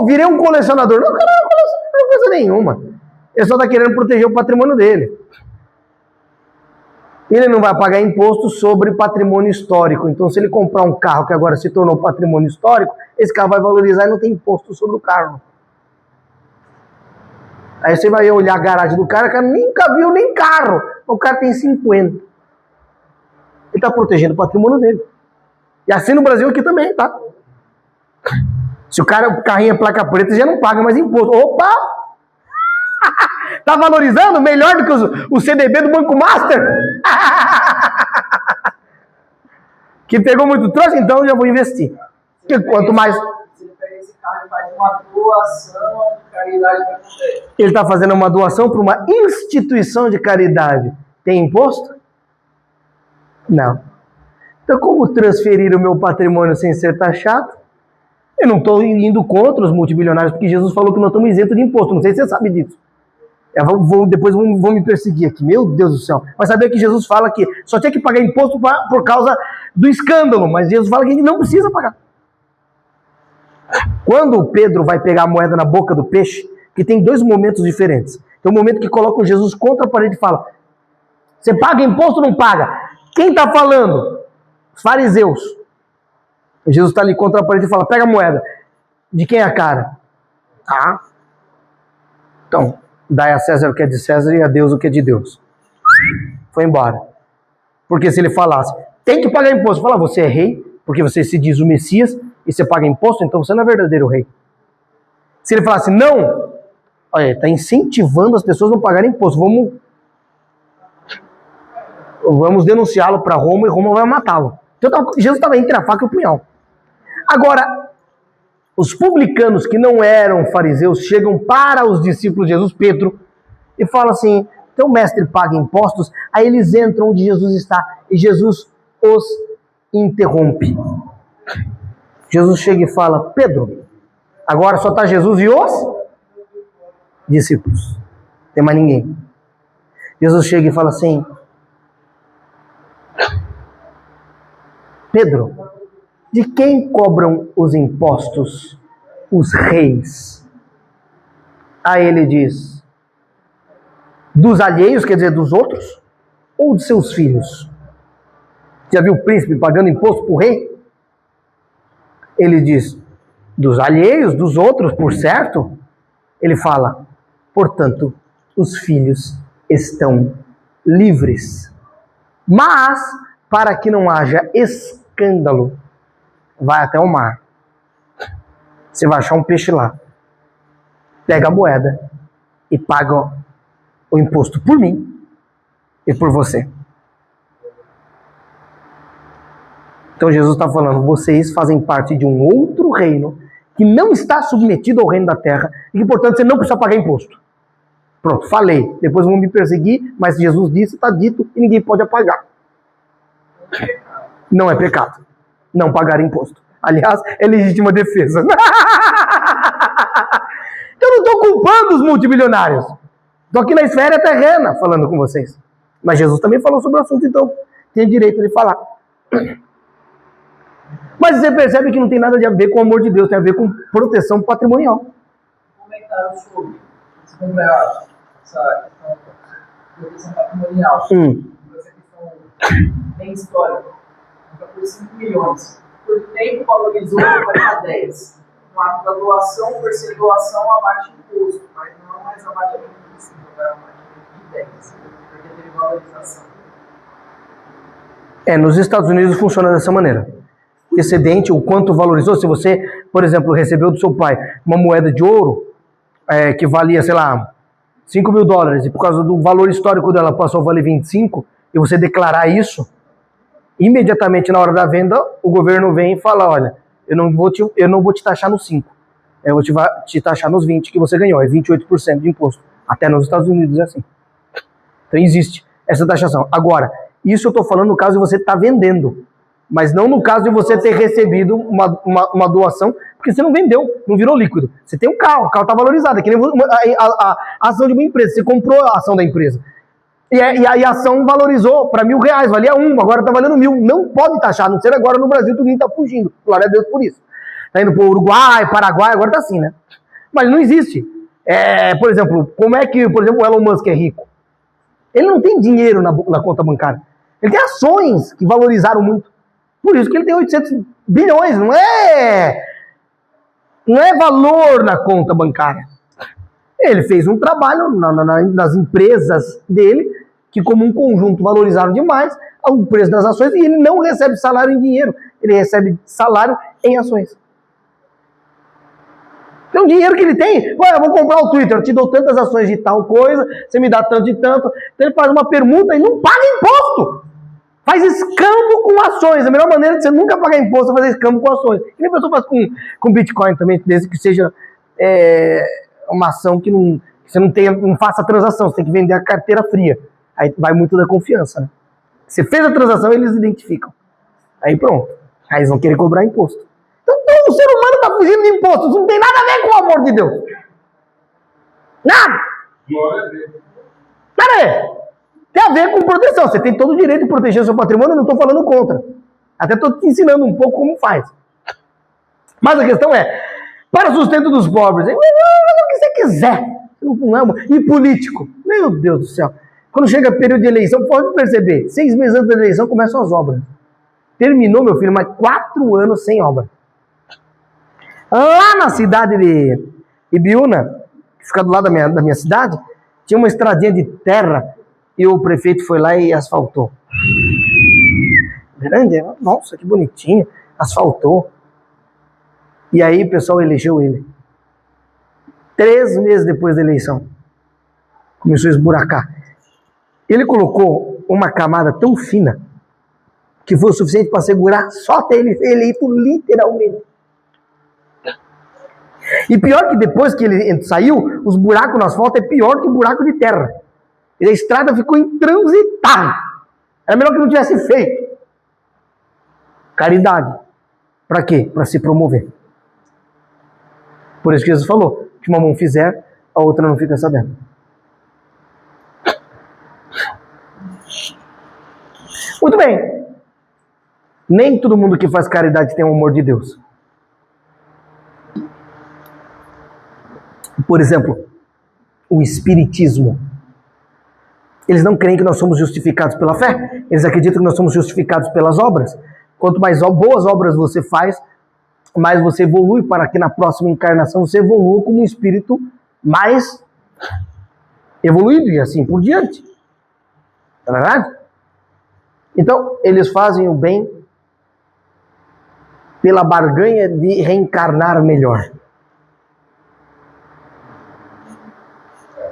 virei um colecionador. Não, o cara não é colecionador coisa nenhuma. Ele só está querendo proteger o patrimônio dele. Ele não vai pagar imposto sobre patrimônio histórico. Então, se ele comprar um carro que agora se tornou patrimônio histórico, esse carro vai valorizar e não tem imposto sobre o carro. Aí você vai olhar a garagem do cara, o cara nunca viu nem carro. O cara tem 50. Ele está protegendo o patrimônio dele. E assim no Brasil aqui também, tá? Se o carrinho é placa preta, já não paga mais imposto. Opa! Tá valorizando melhor do que o CDB do Banco Master? Que pegou muito troço, então eu já vou investir. Porque quanto mais... Se ele pega esse carro e faz uma doação de caridade para você. Ele está fazendo uma doação para uma instituição de caridade. Tem imposto? Não. Então, como transferir o meu patrimônio sem ser taxado? Eu não estou indo contra os multibilionários, porque Jesus falou que nós estamos isentos de imposto. Não sei se você sabe disso. Depois vão me perseguir aqui. Meu Deus do céu. Mas sabia que Jesus fala que só tinha que pagar imposto por causa do escândalo. Mas Jesus fala que a gente não precisa pagar. Quando o Pedro vai pegar a moeda na boca do peixe, que tem dois momentos diferentes. Tem um momento que coloca Jesus contra a parede e fala: você paga imposto ou não paga? Quem está falando? Os fariseus. Jesus está ali contra a parede e fala: pega a moeda. De quem é a cara? Ah. Então, dai a César o que é de César e a Deus o que é de Deus. Foi embora. Porque se ele falasse, tem que pagar imposto, fala, você é rei, porque você se diz o Messias, e você paga imposto, então você não é verdadeiro rei. Se ele falasse, não, olha, está incentivando as pessoas a não pagarem imposto, vamos denunciá-lo para Roma e Roma vai matá-lo. Então Jesus estava entre a faca e o punhal. Agora, os publicanos que não eram fariseus chegam para os discípulos de Jesus, Pedro, e falam assim, então o mestre paga impostos, aí eles entram onde Jesus está, e Jesus os interrompe. Jesus chega e fala, Pedro, agora só está Jesus e os discípulos, não tem mais ninguém. Jesus chega e fala assim, Pedro, de quem cobram os impostos os reis? Aí ele diz, dos alheios, quer dizer, dos outros, ou de seus filhos? Já viu o príncipe pagando imposto para o rei? Ele diz, dos alheios, dos outros, por certo. Ele fala, portanto, os filhos estão livres. Mas, para que não haja escândalo, vai até o mar. Você vai achar um peixe lá. Pega a moeda e paga o imposto por mim e por você. Então Jesus está falando, vocês fazem parte de um outro reino que não está submetido ao reino da terra e que, portanto, você não precisa pagar imposto. Pronto, falei. Depois vão me perseguir, mas Jesus disse, está dito e ninguém pode apagar. Não é pecado. Não pagar imposto. Aliás, é legítima defesa. Eu não estou culpando os multibilionários. Estou aqui na esfera terrena falando com vocês. Mas Jesus também falou sobre o assunto, então tem direito de falar. Mas você percebe que não tem nada a ver com o amor de Deus, tem a ver com proteção patrimonial. Comentário sobre essa questão de proteção patrimonial. Essa questão bem histórica. Por 5 milhões. Por tempo valorizou para 10. No ato da doação, por ser doação, abate imposto, mas não é mais abatimento de 5, é abatimento de 10. Porque teve valorização. Nos Estados Unidos funciona dessa maneira. Excedente, o quanto valorizou, se você, por exemplo, recebeu do seu pai uma moeda de ouro que valia, sei lá, $5.000 e por causa do valor histórico dela passou a valer 25 e você declarar isso, imediatamente na hora da venda o governo vem e fala, olha, eu não vou te taxar nos 5, eu vou te taxar nos 20 que você ganhou, é 28% de imposto. Até nos Estados Unidos é assim. Então existe essa taxação. Agora, isso eu estou falando no caso de você estar vendendo. Mas não no caso de você ter recebido uma doação, porque você não vendeu, não virou líquido. Você tem um carro, o carro está valorizado, é que nem a ação de uma empresa, você comprou a ação da empresa. E a ação valorizou para R$1.000, valia 1, agora está valendo 1.000. Não pode taxar, a não ser agora no Brasil, todo mundo está fugindo. Glória a Deus por isso. Está indo para o Uruguai, Paraguai, agora está assim, né? Mas não existe. Por exemplo, como é que, por exemplo, o Elon Musk é rico? Ele não tem dinheiro na conta bancária. Ele tem ações que valorizaram muito. Por isso que ele tem 800 bilhões, não é valor na conta bancária. Ele fez um trabalho nas empresas dele, que como um conjunto valorizaram demais o preço das ações, e ele não recebe salário em dinheiro, ele recebe salário em ações. Então o dinheiro que ele tem, eu vou comprar o Twitter, eu te dou tantas ações de tal coisa, você me dá tanto de tanto, então ele faz uma permuta e não paga imposto. Faz escambo com ações. A melhor maneira de você nunca pagar imposto é fazer escambo com ações. E a pessoa faz com Bitcoin também, desde que seja uma ação que você não faça a transação, você tem que vender a carteira fria. Aí vai muito da confiança, né? Você fez a transação, eles identificam. Aí pronto. Aí eles vão querer cobrar imposto. Então o ser humano está fugindo de imposto. Isso não tem nada a ver com o amor de Deus. Nada. Glória a Deus. Pera aí. Tem a ver com proteção. Você tem todo o direito de proteger o seu patrimônio, eu não estou falando contra. Até estou te ensinando um pouco como faz. Mas a questão é, para o sustento dos pobres, o que você quiser. E político. Meu Deus do céu. Quando chega período de eleição, pode perceber, 6 meses antes da eleição começam as obras. Terminou, meu filho, mais 4 anos sem obra. Lá na cidade de Ibiúna, que fica do lado da minha cidade, tinha uma estradinha de terra e o prefeito foi lá e asfaltou. Grande, nossa, que bonitinho, asfaltou. E aí o pessoal elegeu ele. 3 meses depois da eleição, começou a esburacar. Ele colocou uma camada tão fina que foi o suficiente para segurar só até ele ser eleito literalmente. E pior que depois que ele saiu, os buracos no asfalto é pior que buraco de terra. E a estrada ficou intransitável. Era melhor que não tivesse feito. Caridade. Para quê? Para se promover. Por isso que Jesus falou, que uma mão fizer, a outra não fica sabendo. Muito bem. Nem todo mundo que faz caridade tem o amor de Deus. Por exemplo, o espiritismo. Eles não creem que nós somos justificados pela fé. Eles acreditam que nós somos justificados pelas obras. Quanto mais boas obras você faz, mais você evolui para que na próxima encarnação você evolua como um espírito mais evoluído e assim por diante. Não é verdade? Então, eles fazem o bem pela barganha de reencarnar melhor.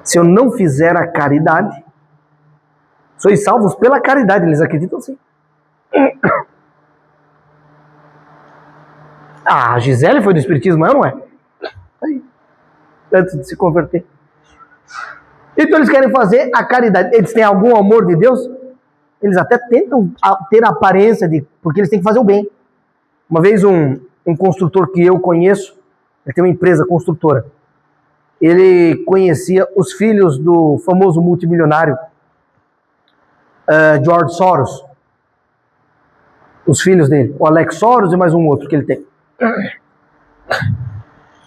Se eu não fizer a caridade, sois salvos pela caridade, eles acreditam assim. A Gisele foi do espiritismo, não é? Aí, antes de se converter. Então eles querem fazer a caridade. Eles têm algum amor de Deus? Eles até tentam ter a aparência de... Porque eles têm que fazer o bem. Uma vez um construtor que eu conheço, ele tem uma empresa construtora, ele conhecia os filhos do famoso multimilionário George Soros. Os filhos dele, o Alex Soros e mais um outro que ele tem.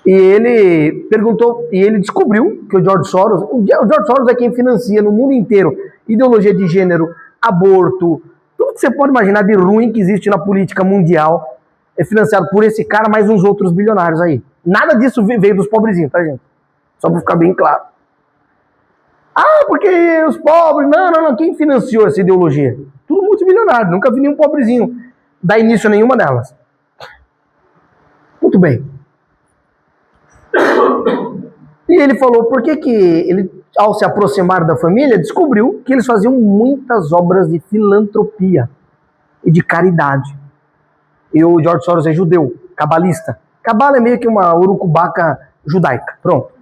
E ele perguntou, e ele descobriu que o George Soros é quem financia no mundo inteiro ideologia de gênero, aborto, tudo que você pode imaginar de ruim que existe na política mundial é financiado por esse cara, mais uns outros bilionários aí. Nada disso veio dos pobrezinhos, tá, gente? Só para ficar bem claro. Ah, porque os pobres... Não. Quem financiou essa ideologia? Tudo multimilionário. Nunca vi nenhum pobrezinho dar início a nenhuma delas. Muito bem. E ele falou, por que ele, ao se aproximar da família, descobriu que eles faziam muitas obras de filantroia e de caridade. E o George Soros é judeu, cabalista. Cabala é meio que uma urucubaca judaica. Pronto.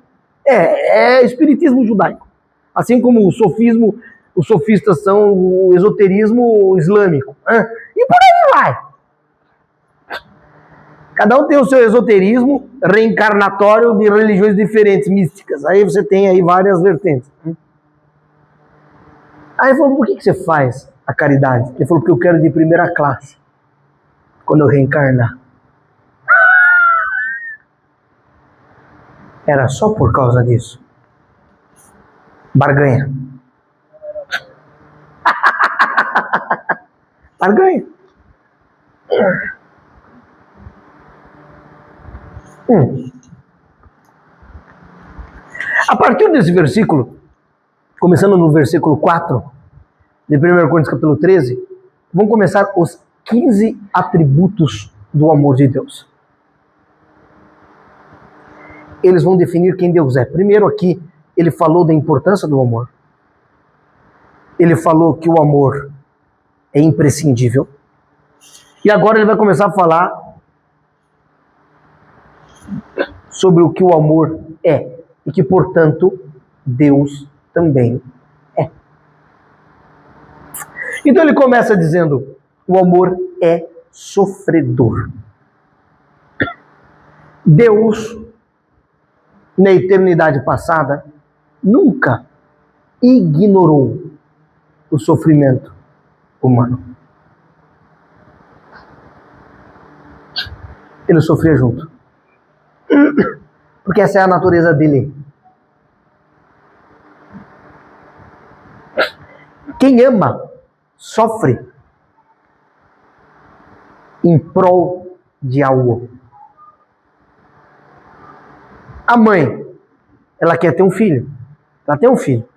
É espiritismo judaico. Assim como o sofismo, os sofistas são o esoterismo islâmico. E por aí vai. Cada um tem o seu esoterismo reencarnatório de religiões diferentes, místicas. Aí você tem aí várias vertentes. Aí ele falou, por que você faz a caridade? Ele falou, porque eu quero de primeira classe quando eu reencarnar. Era só por causa disso. Barganha. Barganha. A partir desse versículo, começando no versículo 4, de 1 Coríntios capítulo 13, vão começar os 15 atributos do amor de Deus. Eles vão definir quem Deus é. Primeiro aqui, ele falou da importância do amor. Ele falou que o amor é imprescindível. E agora ele vai começar a falar sobre o que o amor é. E que, portanto, Deus também é. Então ele começa dizendo, o amor é sofredor. Deus, na eternidade passada, nunca ignorou o sofrimento humano. Ele sofria junto. Porque essa é a natureza dele. Quem ama, sofre em prol de algo. A mãe, ela quer ter um filho. Ela tem um filho.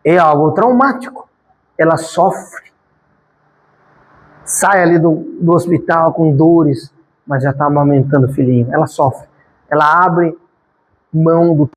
É algo traumático. Ela sofre. Sai ali do hospital com dores, mas já está amamentando o filhinho. Ela sofre. Ela abre mão do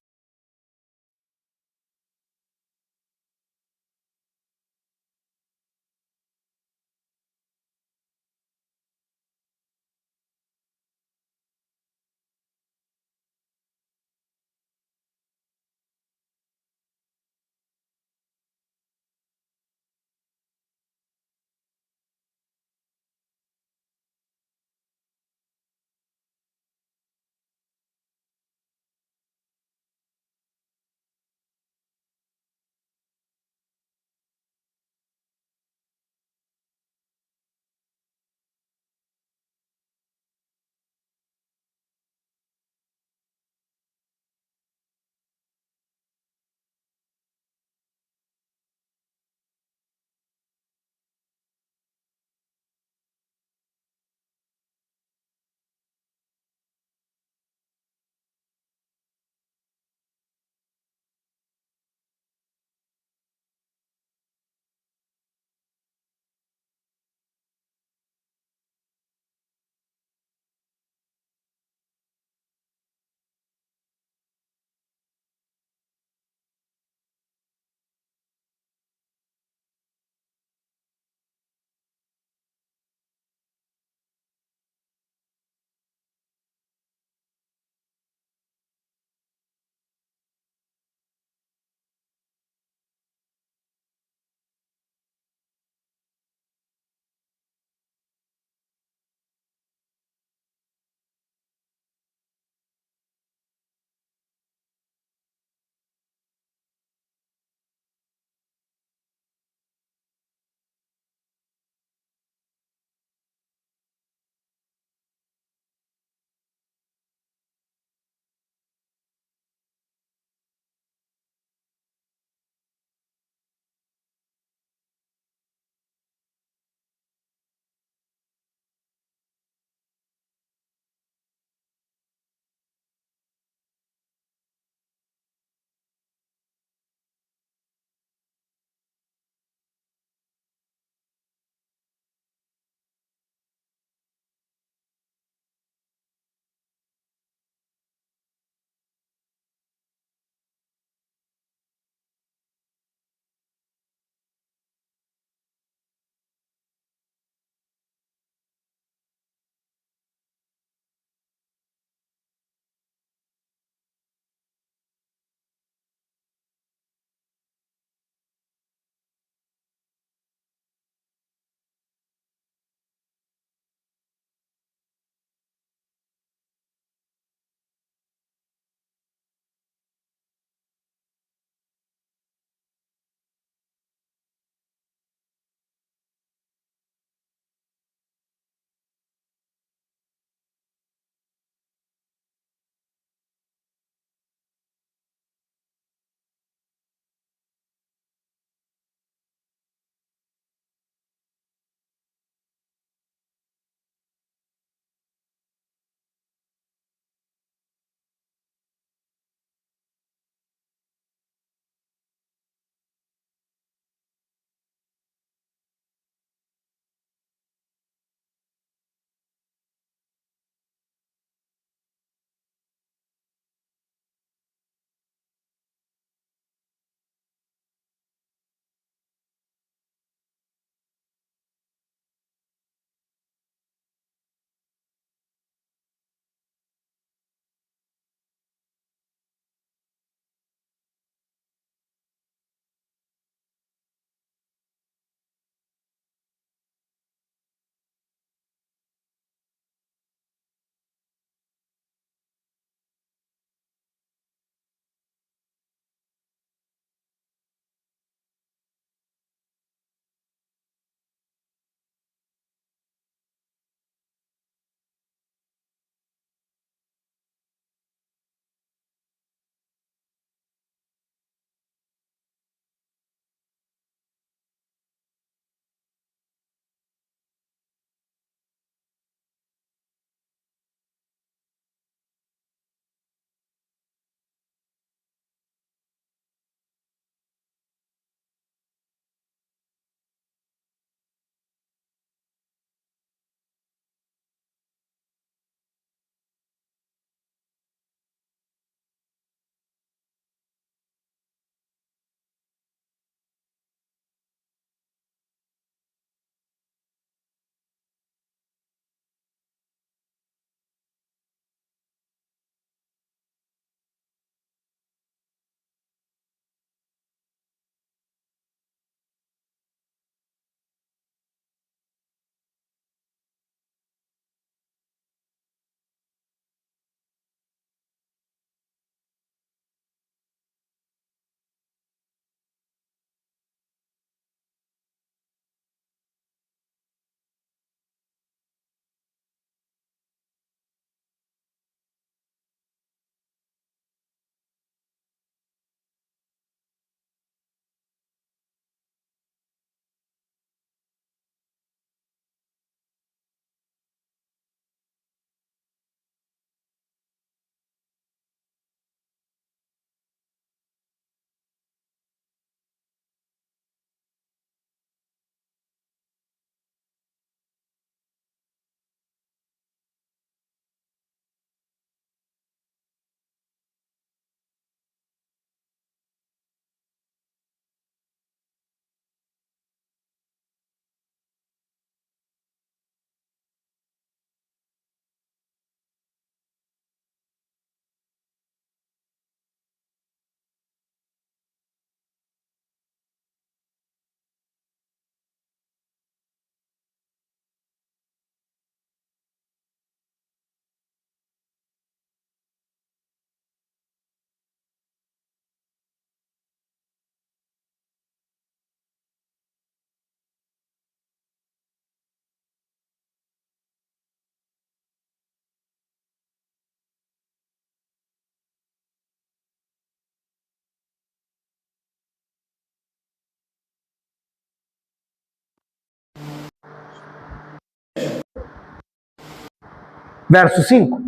Verso 5.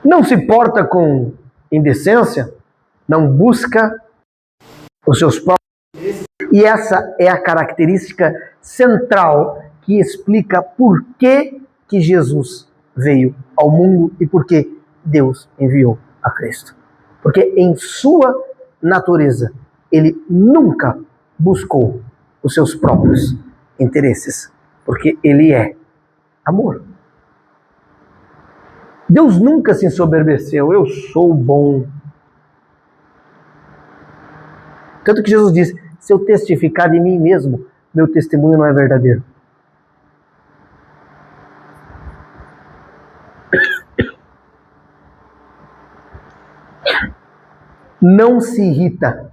Não se porta com indecência, não busca os seus próprios. E essa é a característica central que explica por que Jesus veio ao mundo e por que Deus enviou a Cristo. Porque em sua natureza, ele nunca buscou os seus próprios interesses, porque ele é amor. Deus nunca se ensoberbeceu, eu sou bom. Tanto que Jesus disse, se eu testificar de mim mesmo, meu testemunho não é verdadeiro. Não se irrita.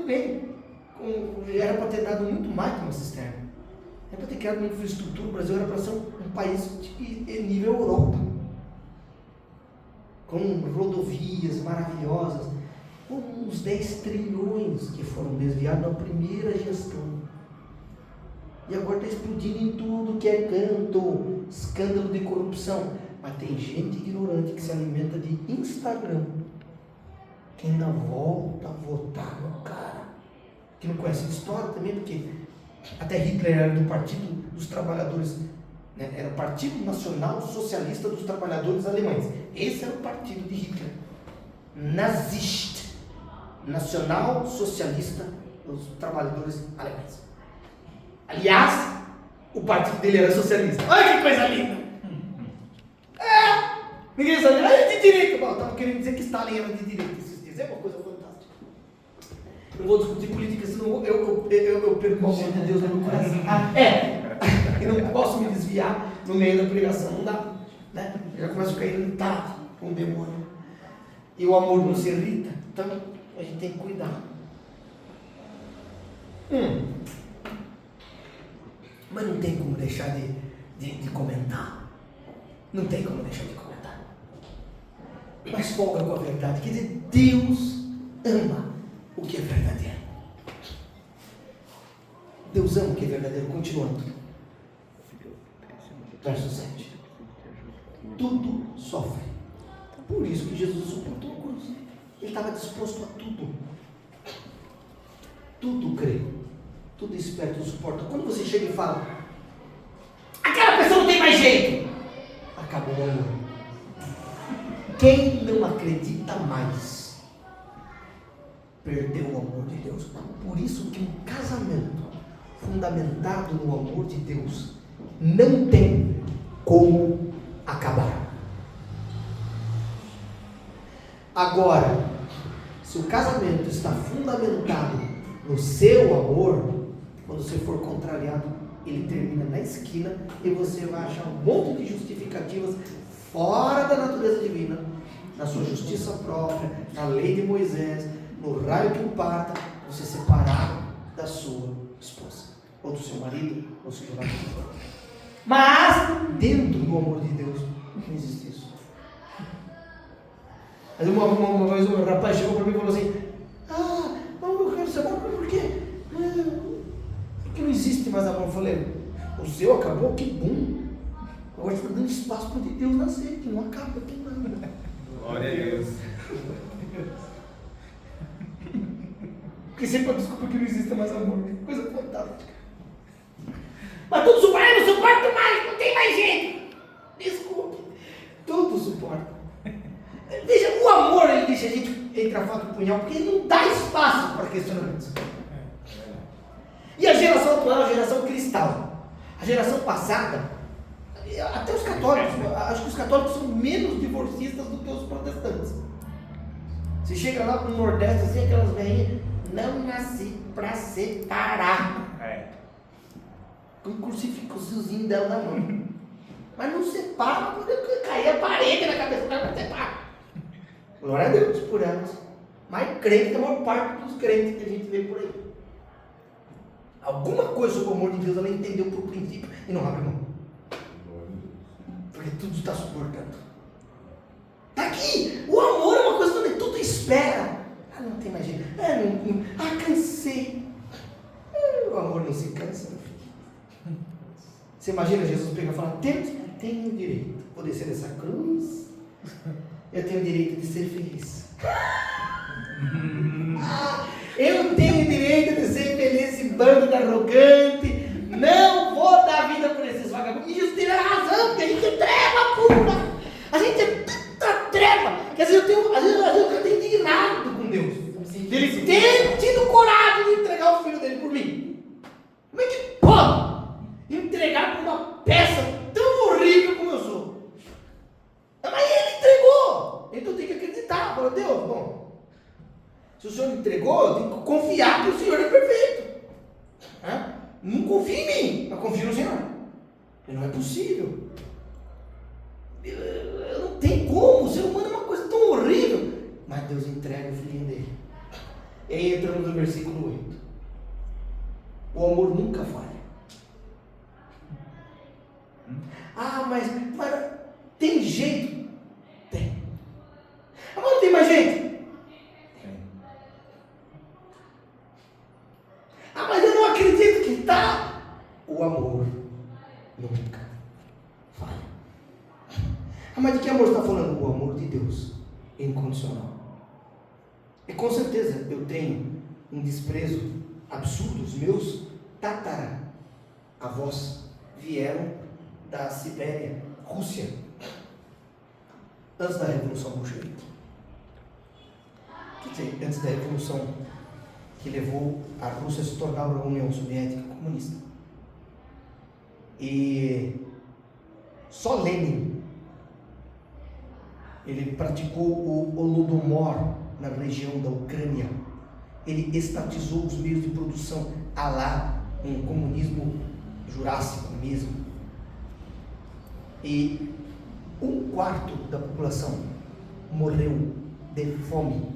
muito bem. Era para ter dado muito mais que uma cisterna. Era para ter criado uma infraestrutura. O Brasil era para ser um país de nível Europa. Com rodovias maravilhosas. Com uns 10 trilhões que foram desviados na primeira gestão. E agora está explodindo em tudo que é canto. Escândalo de corrupção. Mas tem gente ignorante que se alimenta de Instagram. Que ainda volta a votar no cara. Que não conhece a história também, porque até Hitler era do Partido dos Trabalhadores, né? Era o Partido Nacional Socialista dos Trabalhadores Alemães. Esse era o partido de Hitler. Nazista. Nacional Socialista dos Trabalhadores Alemães. Aliás, o partido dele era socialista. Olha que coisa linda! Ninguém sabe. É de direita. Estava querendo dizer que Stalin era de direita esses dias. É uma coisa fantástica. Não vou discutir política, senão eu perco o amor de Deus no meu coração. Eu não posso me desviar no meio da pregação. Não dá. Né? Eu já começo a ficar irritado com o demônio. E o amor não se irrita. Então, a gente tem que cuidar. Mas não tem como deixar de comentar. Não tem como deixar de comentar. Mas folga com a verdade. Quer dizer, Deus ama o que é verdadeiro. Deus ama o que é verdadeiro. Continuando. Verso 7. Tudo sofre. Por isso que Jesus suportou a cruz. Ele estava disposto a tudo. Tudo crê. Tudo espera, tudo suporta. Quando você chega e fala, aquela pessoa não tem mais jeito, acabou o amor. Quem não acredita mais perdeu o amor de Deus. Por isso que um casamento fundamentado no amor de Deus não tem como acabar. Agora, se o casamento está fundamentado no seu amor, quando você for contrariado, ele termina na esquina e você vai achar um monte de justificativas fora da natureza divina, na sua justiça própria, na lei de Moisés, no raio que o parta, você separar da sua esposa, ou do seu marido, ou do seu marido. Mas, dentro do amor de Deus, não existe isso. Aí uma vez um rapaz chegou para mim e falou assim, eu quero saber por quê? Porque não existe mais amor. Eu falei, o seu acabou, que bom. Agora está dando espaço para Deus nascer, que não acaba aqui nada. Glória a Deus. Porque sempre a desculpa que não existe mais amor. Coisa fantástica. Mas tudo suporta, eu não suporto mais, não tem mais jeito. Desculpe. Tudo suporta. Veja, o amor ele deixa a gente entre a faca e o punhal, porque ele não dá espaço para questionamentos. E a geração atual é a geração cristal. A geração passada, até os católicos, acho que os católicos são menos divorcistas do que os protestantes. Você chega lá no Nordeste, assim, aquelas velhinhas, não nasci para separar. Com um crucifixozinho dela na mão. Mas não separa, poder cair a parede na cabeça, não separa. Glória a Deus por elas. Mas crente, a maior parte dos crentes que a gente vê por aí. Alguma coisa sobre o amor de Deus ela entendeu por princípio e não abre mão. Porque tudo está suportando. Está aqui! O amor é uma coisa que tudo espera. Não tem mais jeito. Cansei. O amor não se cansa, meu filho. Você imagina Jesus pegar e falar, tenho o direito de poder ser essa cruz. Eu tenho o direito de ser feliz. Eu tenho o direito de ser feliz, esse bando de arrogante. Não vou dar vida para esses vagabundos. E Jesus teria razão, porque a gente é treva pura. A gente é tanta treva. Que às vezes eu tenho indignado com Deus. Ele tem tido coragem de entregar o filho dele por mim. Como é que pode entregar por uma peça tão horrível como eu sou? Mas ele entregou. Então eu tenho que acreditar. Fala, Deus, bom, se o Senhor entregou, eu tenho que confiar que o Senhor é perfeito. Não confio em mim, mas confio no Senhor. Porque não é possível. Eu não tenho como. O ser humano é uma coisa tão horrível. Mas Deus entrega o filhinho dele. E aí entramos no versículo 8. O amor nunca falha. Mas tem jeito? Tem. Mas não tem mais jeito? Tem. Mas eu não acredito que tá. O amor nunca falha. Mas de que amor está falando? O amor de Deus, incondicional. E com certeza eu tenho um desprezo absurdo. Os meus tataravós vieram da Sibéria, Rússia, antes da Revolução Bolchevique. Quer dizer, antes da Revolução que levou a Rússia a se tornar a União Soviética comunista. E só Lenin, ele praticou o Holodomor na região da Ucrânia. Ele estatizou os meios de produção a lá, um comunismo jurássico mesmo. E 1/4 da população morreu de fome.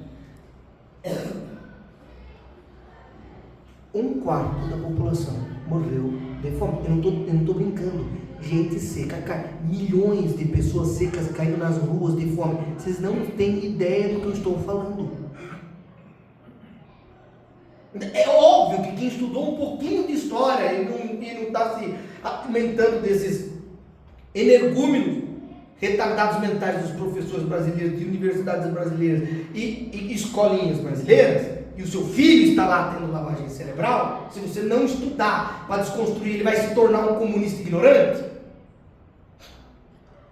1/4 da população morreu de fome. Eu não estou brincando. Gente seca, milhões de pessoas secas caindo nas ruas de fome. Vocês não têm ideia do que eu estou falando. É óbvio que quem estudou um pouquinho de história e não está se alimentando desses energúmenos retardados mentais dos professores brasileiros, de universidades brasileiras e escolinhas brasileiras, e o seu filho está lá tendo lavagem cerebral, se você não estudar para desconstruir, ele vai se tornar um comunista ignorante.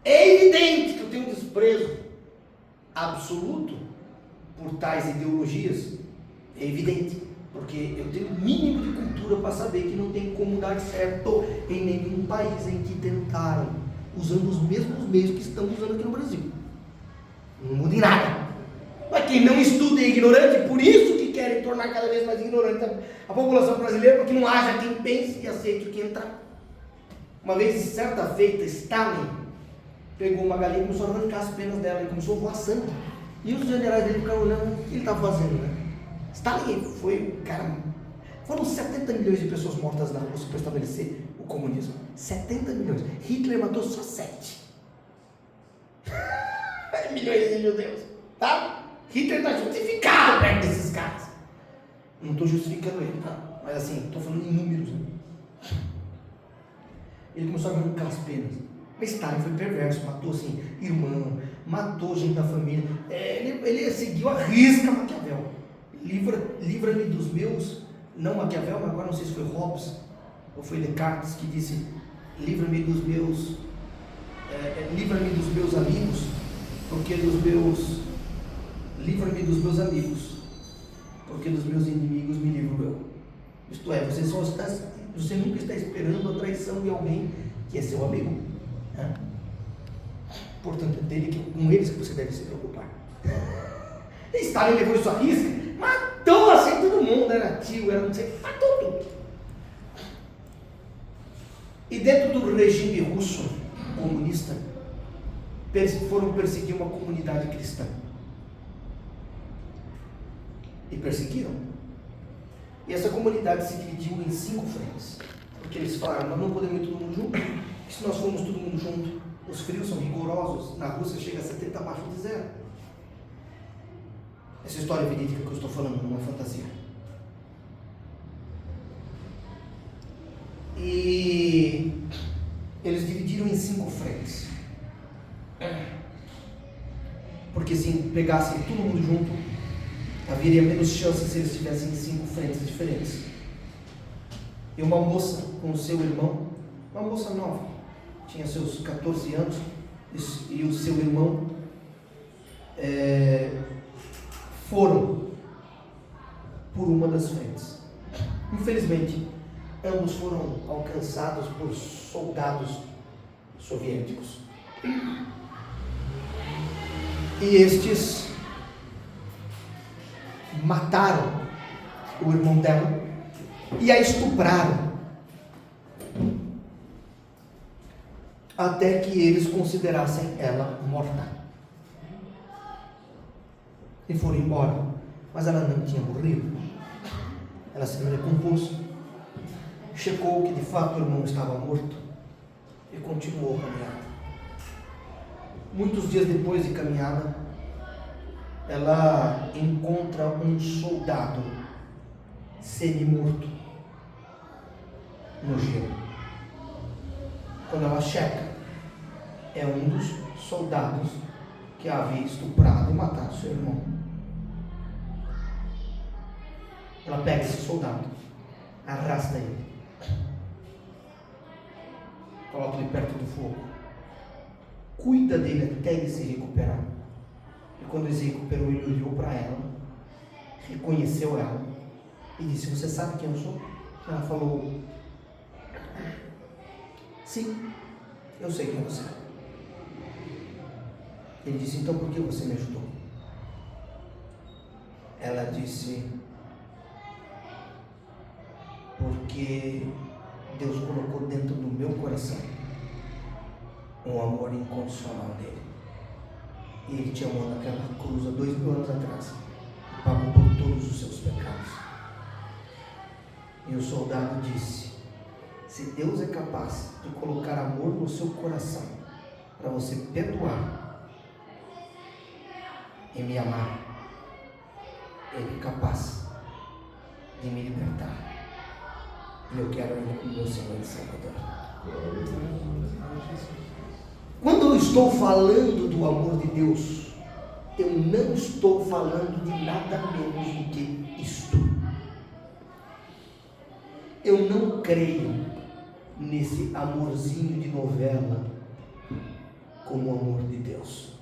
É evidente que eu tenho um desprezo absoluto por tais ideologias. É evidente, porque eu tenho o mínimo de cultura para saber que não tem como dar certo em nenhum país em que tentaram, usando os mesmos meios que estamos usando aqui no Brasil. Não muda em nada. Mas quem não estuda é ignorante, por isso que querem tornar cada vez mais ignorante a população brasileira, porque não haja quem pense e aceite o que entrar. Uma vez, certa feita, Stalin pegou uma galinha e começou a arrancar as penas dela, e começou a voar sangue. E os generais dele ficaram olhando o que ele estava fazendo, né? Stalin foi o cara. Foram 70 milhões de pessoas mortas na Rússia para estabelecer o comunismo. 70 milhões. Hitler matou só 7 milhões de judeus. Tá? Hitler está justificado perto desses caras. Não estou justificando ele, tá? Mas assim, estou falando em números. Né? Ele começou a arrancar as penas. Mas Stalin foi perverso, matou assim, irmão, matou gente da família. Ele seguiu a risca Maquiavel. Livra-me dos meus, não Maquiavel, mas agora não sei se foi Hobbes ou foi Descartes que disse: livra-me dos meus amigos, porque livra-me dos meus amigos, porque dos meus inimigos me livro eu. Isto é, você nunca está esperando a traição de alguém que é seu amigo, né? Portanto, com eles que você deve se preocupar. E Stalin levou isso à risca, matou assim todo mundo, era tio, era não sei, matou tudo. E dentro do regime russo comunista, foram perseguir uma comunidade cristã. E perseguiram. E essa comunidade se dividiu em 5 frentes. Porque eles falaram: nós não podemos ir todo mundo junto. E se nós formos todo mundo junto, os frios são rigorosos. Na Rússia chega a 70 abaixo de 0. Essa história verídica que eu estou falando não é fantasia. E eles dividiram em 5 frentes. Porque se pegassem todo mundo junto, haveria menos chance se eles estivessem em 5 frentes diferentes. E uma moça com o seu irmão, uma moça nova, tinha seus 14 anos, e o seu irmão foram por uma das frentes. Infelizmente, ambos foram alcançados por soldados soviéticos. E estes mataram o irmão dela e a estupraram, até que eles considerassem ela morta. E foram embora. mas ela não tinha morrido. Ela se recompôs, checou que de fato o irmão estava morto e continuou a caminhada. Muitos dias depois de caminhada, ela encontra um soldado semi-morto no gelo. Quando ela checa, é um dos soldados que havia estuprado e matado seu irmão. Ela pega esse soldado, arrasta ele, coloca ele perto do fogo, cuida dele até ele se recuperar. E quando ele se recuperou, ele olhou para ela, reconheceu ela e disse: você sabe quem eu sou? Ela falou: sim, eu sei quem você é. Ele disse: então por que você me ajudou? Ela disse: porque Deus colocou dentro do meu coração um amor incondicional dele. E ele te amou naquela cruz há 2000 anos atrás e pagou por todos os seus pecados. E o soldado disse: se Deus é capaz de colocar amor no seu coração para você perdoar e me amar, Ele é capaz de me libertar. E eu quero Ele como meu Senhor e Salvador. Quando eu estou falando do amor de Deus, eu não estou falando de nada menos do que isto. Eu não creio nesse amorzinho de novela como o amor de Deus.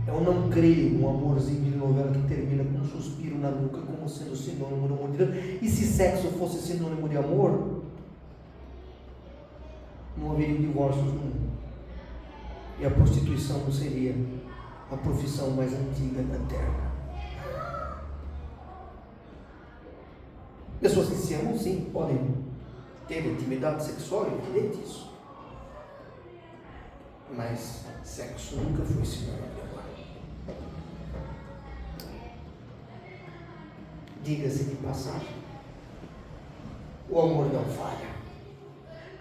Eu não creio num amorzinho de novela que termina com um suspiro na nuca como sendo sinônimo do amor de Deus. E se sexo fosse sinônimo de amor, não haveria divórcios no mundo. E a prostituição não seria a profissão mais antiga da terra. Pessoas que se amam, sim, podem ter intimidade sexual, é evidente isso. Mas sexo nunca foi sinônimo de amor. Diga-se de passagem, o amor não falha.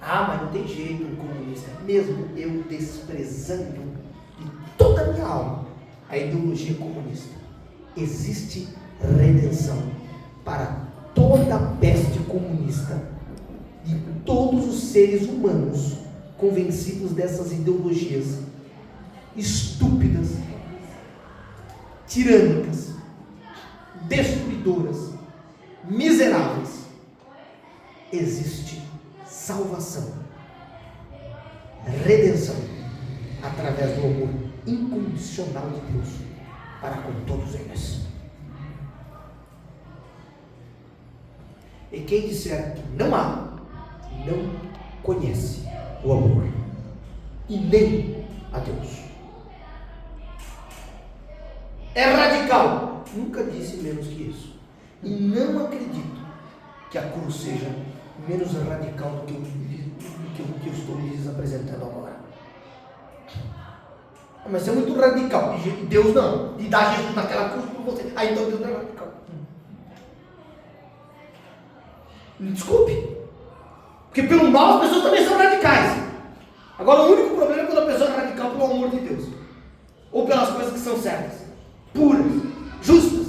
Ah, mas não tem jeito, um comunista, mesmo eu desprezando de toda a minha alma a ideologia comunista, existe redenção para toda a peste comunista de todos os seres humanos convencidos dessas ideologias estúpidas, tirânicas, destruidoras, miseráveis. Existe salvação, redenção através do amor incondicional de Deus para com todos eles. E quem disser que não há, não conhece o amor e nem a Deus. É radical. Nunca disse menos que isso. E não acredito que a cruz seja menos radical do que eu estou lhes apresentando agora. Mas isso é muito radical. E Deus não. E dá Jesus naquela cruz por você. Aí então Deus não é radical. Me desculpe. Porque pelo mal as pessoas também são radicais. Agora o único problema é quando a pessoa é radical pelo amor de Deus. Ou pelas coisas que são certas, puras, justas.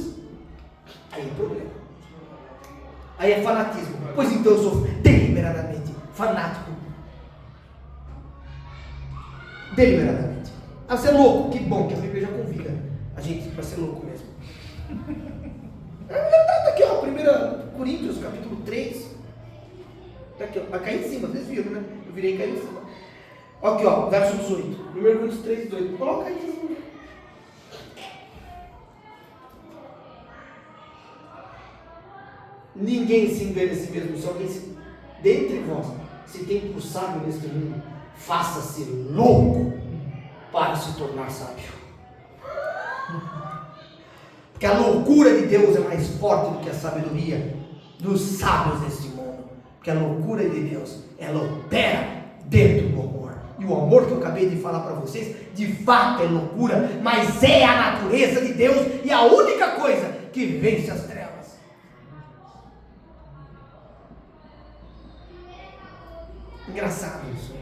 Aí é problema. Aí é fanatismo. Pois então eu sou deliberadamente fanático. Deliberadamente. Ah, você é louco? Que bom que a Bíblia já convida a gente para ser louco mesmo. Tá aqui, ó, 1 Coríntios, capítulo 3. Tá aqui, ó, vai cair em cima, vocês viram, né? Eu virei e caí em cima. Aqui, ó, verso 18. 1 Coríntios 3, 18. Coloca aí, Jesus. Ninguém se engane a si mesmo, se alguém dentre vós se tem por sábio neste mundo, faça-se louco para se tornar sábio. Porque a loucura de Deus é mais forte do que a sabedoria dos sábios deste mundo. Porque a loucura de Deus, ela opera dentro do amor. E o amor que eu acabei de falar para vocês, de fato é loucura, mas é a natureza de Deus e a única coisa que vence as trevas. Engraçado isso.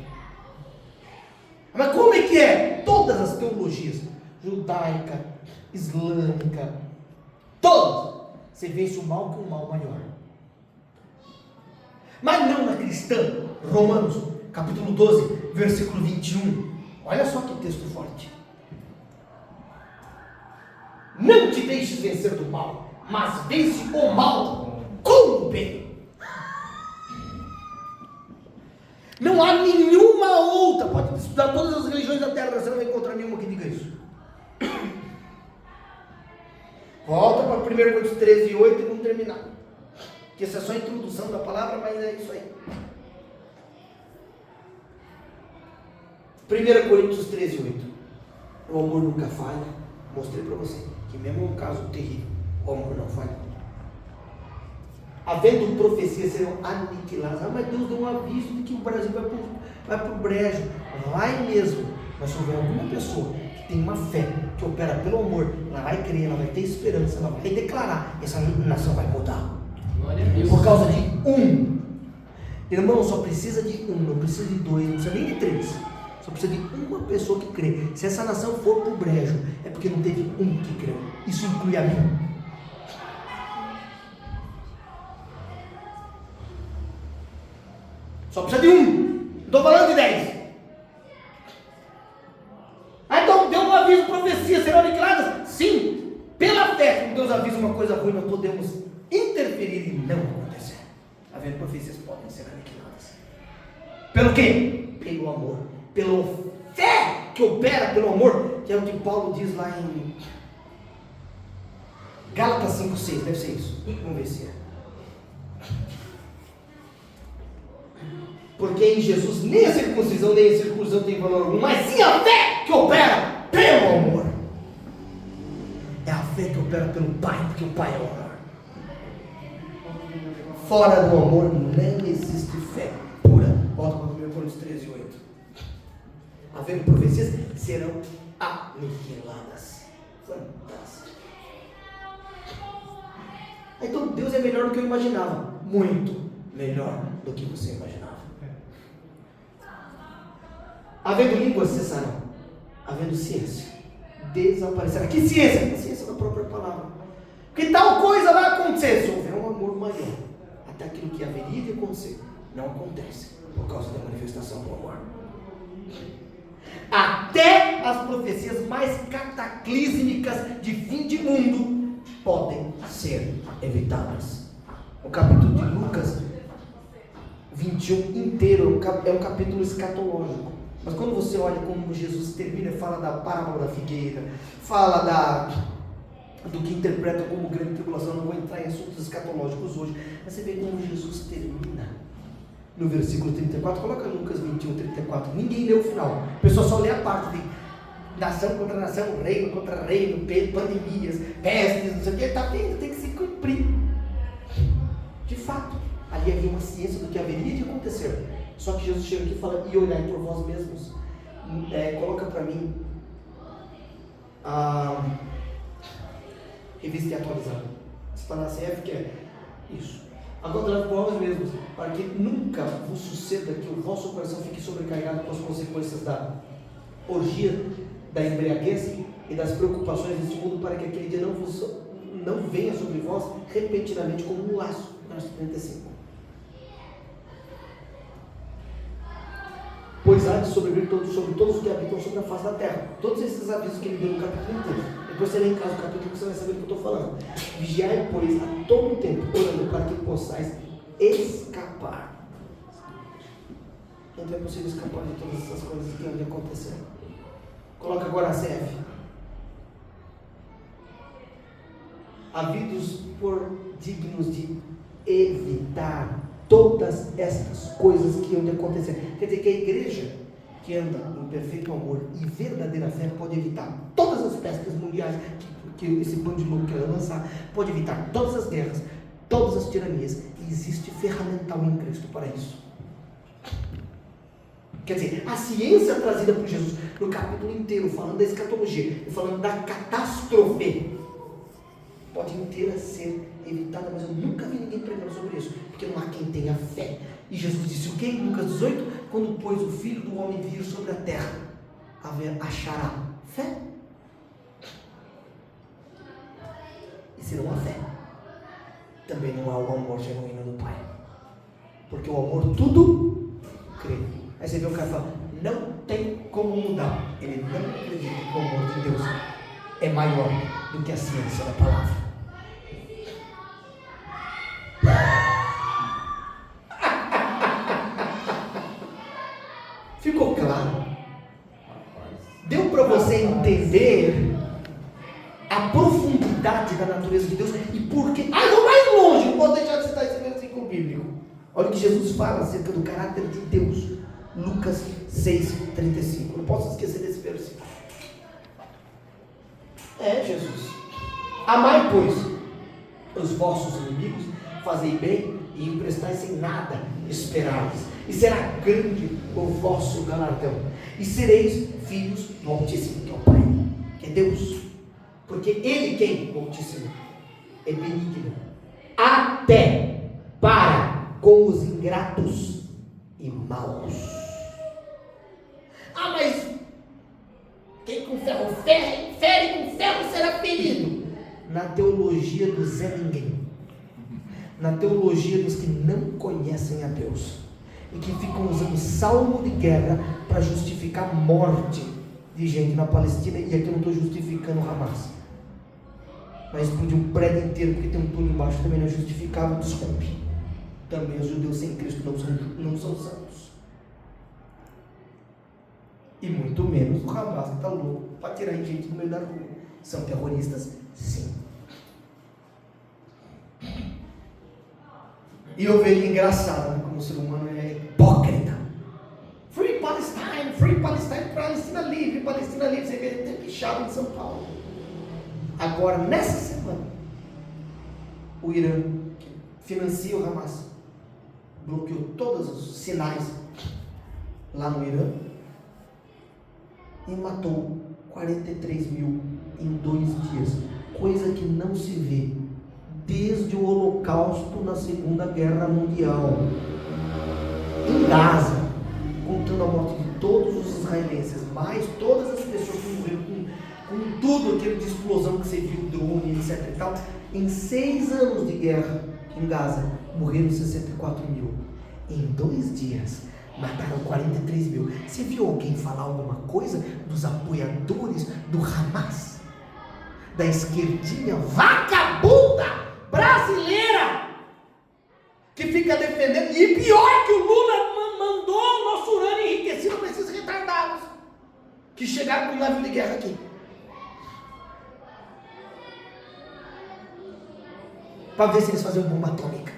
Mas como é que é? Todas as teologias, judaica, islâmica, todas, você vence o mal com um mal maior. Mas não na cristã. Romanos, capítulo 12, versículo 21. Olha só que texto forte. Não te deixes vencer do mal, mas vence o mal com o bem. Não há nenhuma outra, pode estudar todas as religiões da terra, você não vai encontrar nenhuma que diga isso. Volta para 1 Coríntios 13, 8 e vamos terminar. Que essa é só a introdução da palavra, mas é isso aí. 1 Coríntios 13, 8. O amor nunca falha. Mostrei para você que mesmo um caso terrível, o amor não falha. Havendo profecias serão aniquiladas. Ah, mas Deus deu um aviso de que o Brasil vai para o brejo. Vai mesmo. Mas se houver alguma pessoa que tem uma fé, que opera pelo amor, ela vai crer, ela vai ter esperança, ela vai declarar, essa nação vai mudar. Por causa de um. Irmão, só precisa de um, não precisa de dois, não precisa nem de três. Só precisa de uma pessoa que crê. Se essa nação for para o brejo, é porque não teve um que creu. Isso inclui a mim. Só precisa de um. Não estou falando de 10. Ah, então deu um aviso, profecias serão aniquiladas? Sim. Pela fé, quando Deus avisa uma coisa ruim, nós podemos interferir e não acontecer. Havendo profecias podem ser aniquiladas. Pelo quê? Pelo amor. Pela fé que opera pelo amor, que é o que Paulo diz lá em Gálatas 5:6, deve ser isso. Vamos ver se é. Porque em Jesus nem a circuncisão nem a circuncisão tem valor algum, mas sim a fé que opera pelo amor. É a fé que opera pelo Pai, porque o Pai é o amor. Fora do amor não existe fé pura. Volta para 1 Coríntios 13, 8. Havendo profecias serão aniquiladas. Fantástico. Então Deus é melhor do que eu imaginava. Muito melhor do que você imaginava. Havendo línguas cessarão. Havendo ciência desaparecerá. Que ciência? A ciência da própria palavra. Que tal coisa vai acontecer? Se houver um amor maior, até aquilo que haveria de acontecer não acontece por causa da manifestação do amor. Até as profecias mais cataclísmicas de fim de mundo podem ser evitadas. O capítulo de Lucas 21 inteiro é um capítulo escatológico. Mas quando você olha como Jesus termina, fala da parábola da figueira, fala do que interpreta como grande tribulação. Não vou entrar em assuntos escatológicos hoje, mas você vê como Jesus termina. No versículo 34, coloca Lucas 21, 34. Ninguém lê o final. A pessoa só lê a parte de nação contra nação, reino contra reino, pandemias, pestes, não sei o que. Está vendo, tem que se cumprir. De fato, ali havia uma ciência do que haveria de acontecer. Só que Jesus chega aqui e fala: e olhai por vós mesmos. Coloca para mim a revista atualizada. Você está na CF, que é isso. Agora por vós mesmos, para que nunca vos suceda que o vosso coração fique sobrecarregado com as consequências da orgia, da embriaguez e das preocupações deste mundo, para que aquele dia não venha sobre vós repentinamente como um laço. Verso 35. Pois há de sobrevir sobre todos os que habitam sobre a face da terra. Todos esses avisos que ele deu no capítulo inteiro. Depois você lê em casa o capítulo que você vai saber do que eu estou falando. Vigiai, pois, a todo tempo, orando para que possais escapar. Não é possível escapar de todas essas coisas que havem acontecido. Coloca agora a CF. Havidos por dignos de evitar todas estas coisas que iam de acontecer. Quer dizer que a igreja que anda em perfeito amor e verdadeira fé pode evitar todas as pestes mundiais que esse bando de louco quer lançar, pode evitar todas as guerras, todas as tiranias, e existe ferramental em Cristo para isso. Quer dizer, a ciência trazida por Jesus no capítulo inteiro, falando da escatologia e falando da catástrofe, pode inteira ser evitada, mas eu nunca vi ninguém pregando sobre isso, porque não há quem tenha fé. E Jesus disse o que em Lucas 18? Quando, pois, o Filho do Homem vir sobre a terra, achará fé? E se não há fé, também não há o amor genuíno do Pai, porque o amor tudo crê. Aí você vê o cara falando, não tem como mudar. Ele não acredita que o amor de Deus é maior do que a ciência da palavra. Ficou claro? Deu para você entender a profundidade da natureza de Deus e por que? Vou mais longe, não posso deixar de citar esse versículo bíblico. Olha o que Jesus fala acerca do caráter de Deus. Lucas 6,35. Não posso esquecer desse versículo. Jesus. Amai, pois, os vossos inimigos, fazei bem e emprestai sem nada esperai-lhes, e será grande o vosso galardão, e sereis filhos do Altíssimo, que é o Pai, que é Deus, porque Ele, quem? O Altíssimo, é benigno, até para com os ingratos e maus. Mas quem com ferro fere com ferro será ferido. Na teologia do Zé Ninguém, na teologia dos que não conhecem a Deus e que ficam usando salmo de guerra para justificar a morte de gente na Palestina, e aqui eu não estou justificando o Hamas, mas explodir um prédio inteiro porque tem um túnel embaixo também não é justificável, desculpe. Também os judeus sem Cristo não são santos. E muito menos o Hamas, que está louco para tirar gente do meio da rua. São terroristas? Sim. E eu vejo engraçado, né, como o ser humano é hipócrita. Free Palestine, Palestina livre, você vê até pichado em São Paulo. Agora, nessa semana, o Irã, que financia o Hamas, bloqueou todos os sinais lá no Irã e matou 43 mil em 2 dias, coisa que não se vê desde o Holocausto na Segunda Guerra Mundial. Em Gaza, contando a morte de todos os israelenses, mais todas as pessoas que morreram com tudo aquilo de explosão que você viu, drone, etc e tal, em 6 anos de guerra em Gaza, morreram 64 mil. Em 2 dias, mataram 43 mil. Você viu alguém falar alguma coisa dos apoiadores do Hamas? Da esquerdinha vagabunda brasileira que fica defendendo, e pior que o Lula mandou o nosso urânio enriquecido para esses retardados que chegaram com um navio de guerra aqui. Para ver se eles faziam bomba atômica.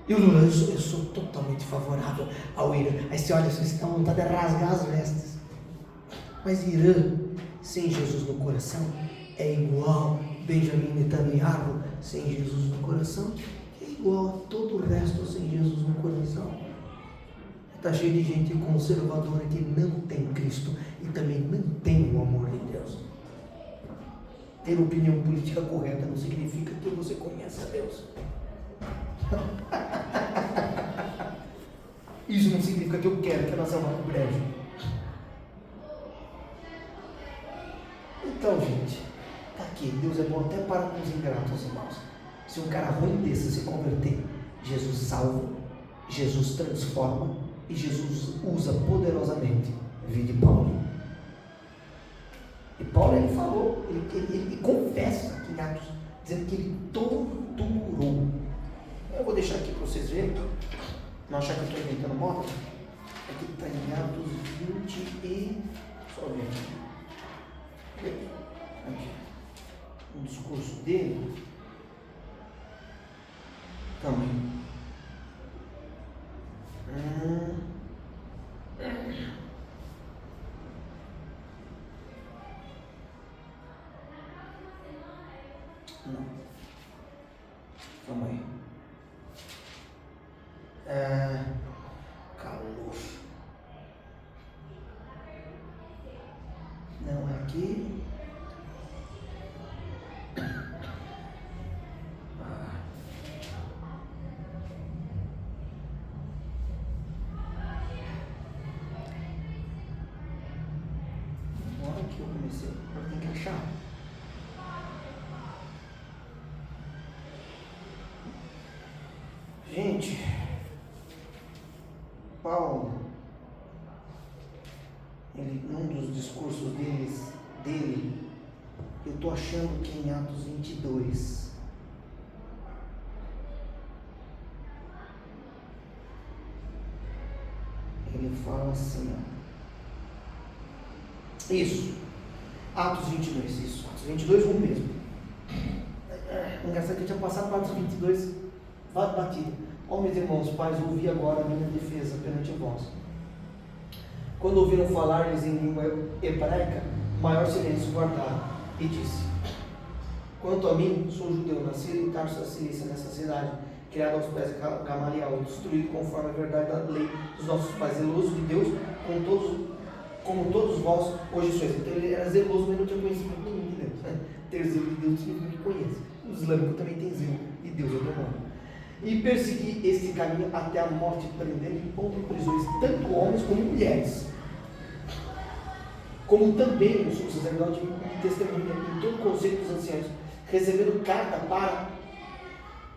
E o Lula, eu sou totalmente favorável ao Irã. Aí você olha, vocês estão vontade de rasgar as vestes. Mas Irã sem Jesus no coração é igual Benjamin Netanyahu sem Jesus no coração, é igual a todo o resto sem Jesus no coração. Está cheio de gente conservadora que não tem Cristo e também não tem o amor de Deus. Ter opinião política correta não significa que você conhece a Deus. Isso não significa que eu quero que a nação vá para o brejo. Então, gente, tá aqui, Deus é bom até para com os ingratos, irmãos. Se um cara ruim desse se converter, Jesus salva, Jesus transforma e Jesus usa poderosamente. Vide Paulo. E Paulo, ele falou, ele confessa aqui em Atos, dizendo que ele torturou. Eu vou deixar aqui para vocês verem, não achar que eu estou inventando moda. Aqui está em Atos 20 e... só ver aqui. Um discurso dele. Calma aí. Não. Calma aí. Calor. Gente, Paulo, num dos discursos dele, eu estou achando que em Atos 22, ele fala assim, isso, Atos 22, isso, Atos 22, 1 mesmo. Engraçado que eu tinha passado para Atos 22, batido. Ó, meus irmãos, pais, ouvi agora a minha defesa perante vós. Quando ouviram falar-lhes em língua hebraica, maior silêncio guardaram, e disse: quanto a mim, sou judeu, nascido em Tarso da Cilícia, nessa cidade, criado aos pés de Gamaliel, instruído conforme a verdade da lei dos nossos pais, zeloso de Deus, como todos vós hoje sois. Então ele era zeloso, mas não tinha conhecimento nenhum de Deus. Ter zelo de Deus significa que conhece. O islâmico também tem zelo de Deus, é o demônio. E persegui este caminho até a morte, prendendo e pondo em prisões tanto homens como mulheres, como também o sumo sacerdote e testemunha em todo o conselho dos anciãos, recebendo carta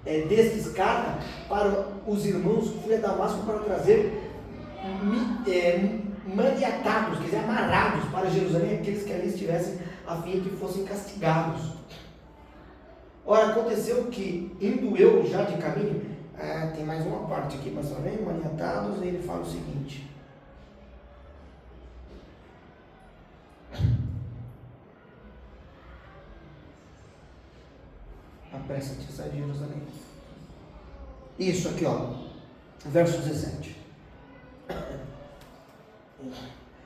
destes carta para os irmãos. Fui a Damasco para trazer maniatados, quer dizer, amarrados para Jerusalém, aqueles que ali estivessem, a fim de que fossem castigados. Ora, aconteceu que, indo eu já de caminho, tem mais uma parte aqui, mas só vem maniatados, e ele fala o seguinte: apressa-te a sair de Jerusalém. Isso aqui, ó, verso 17.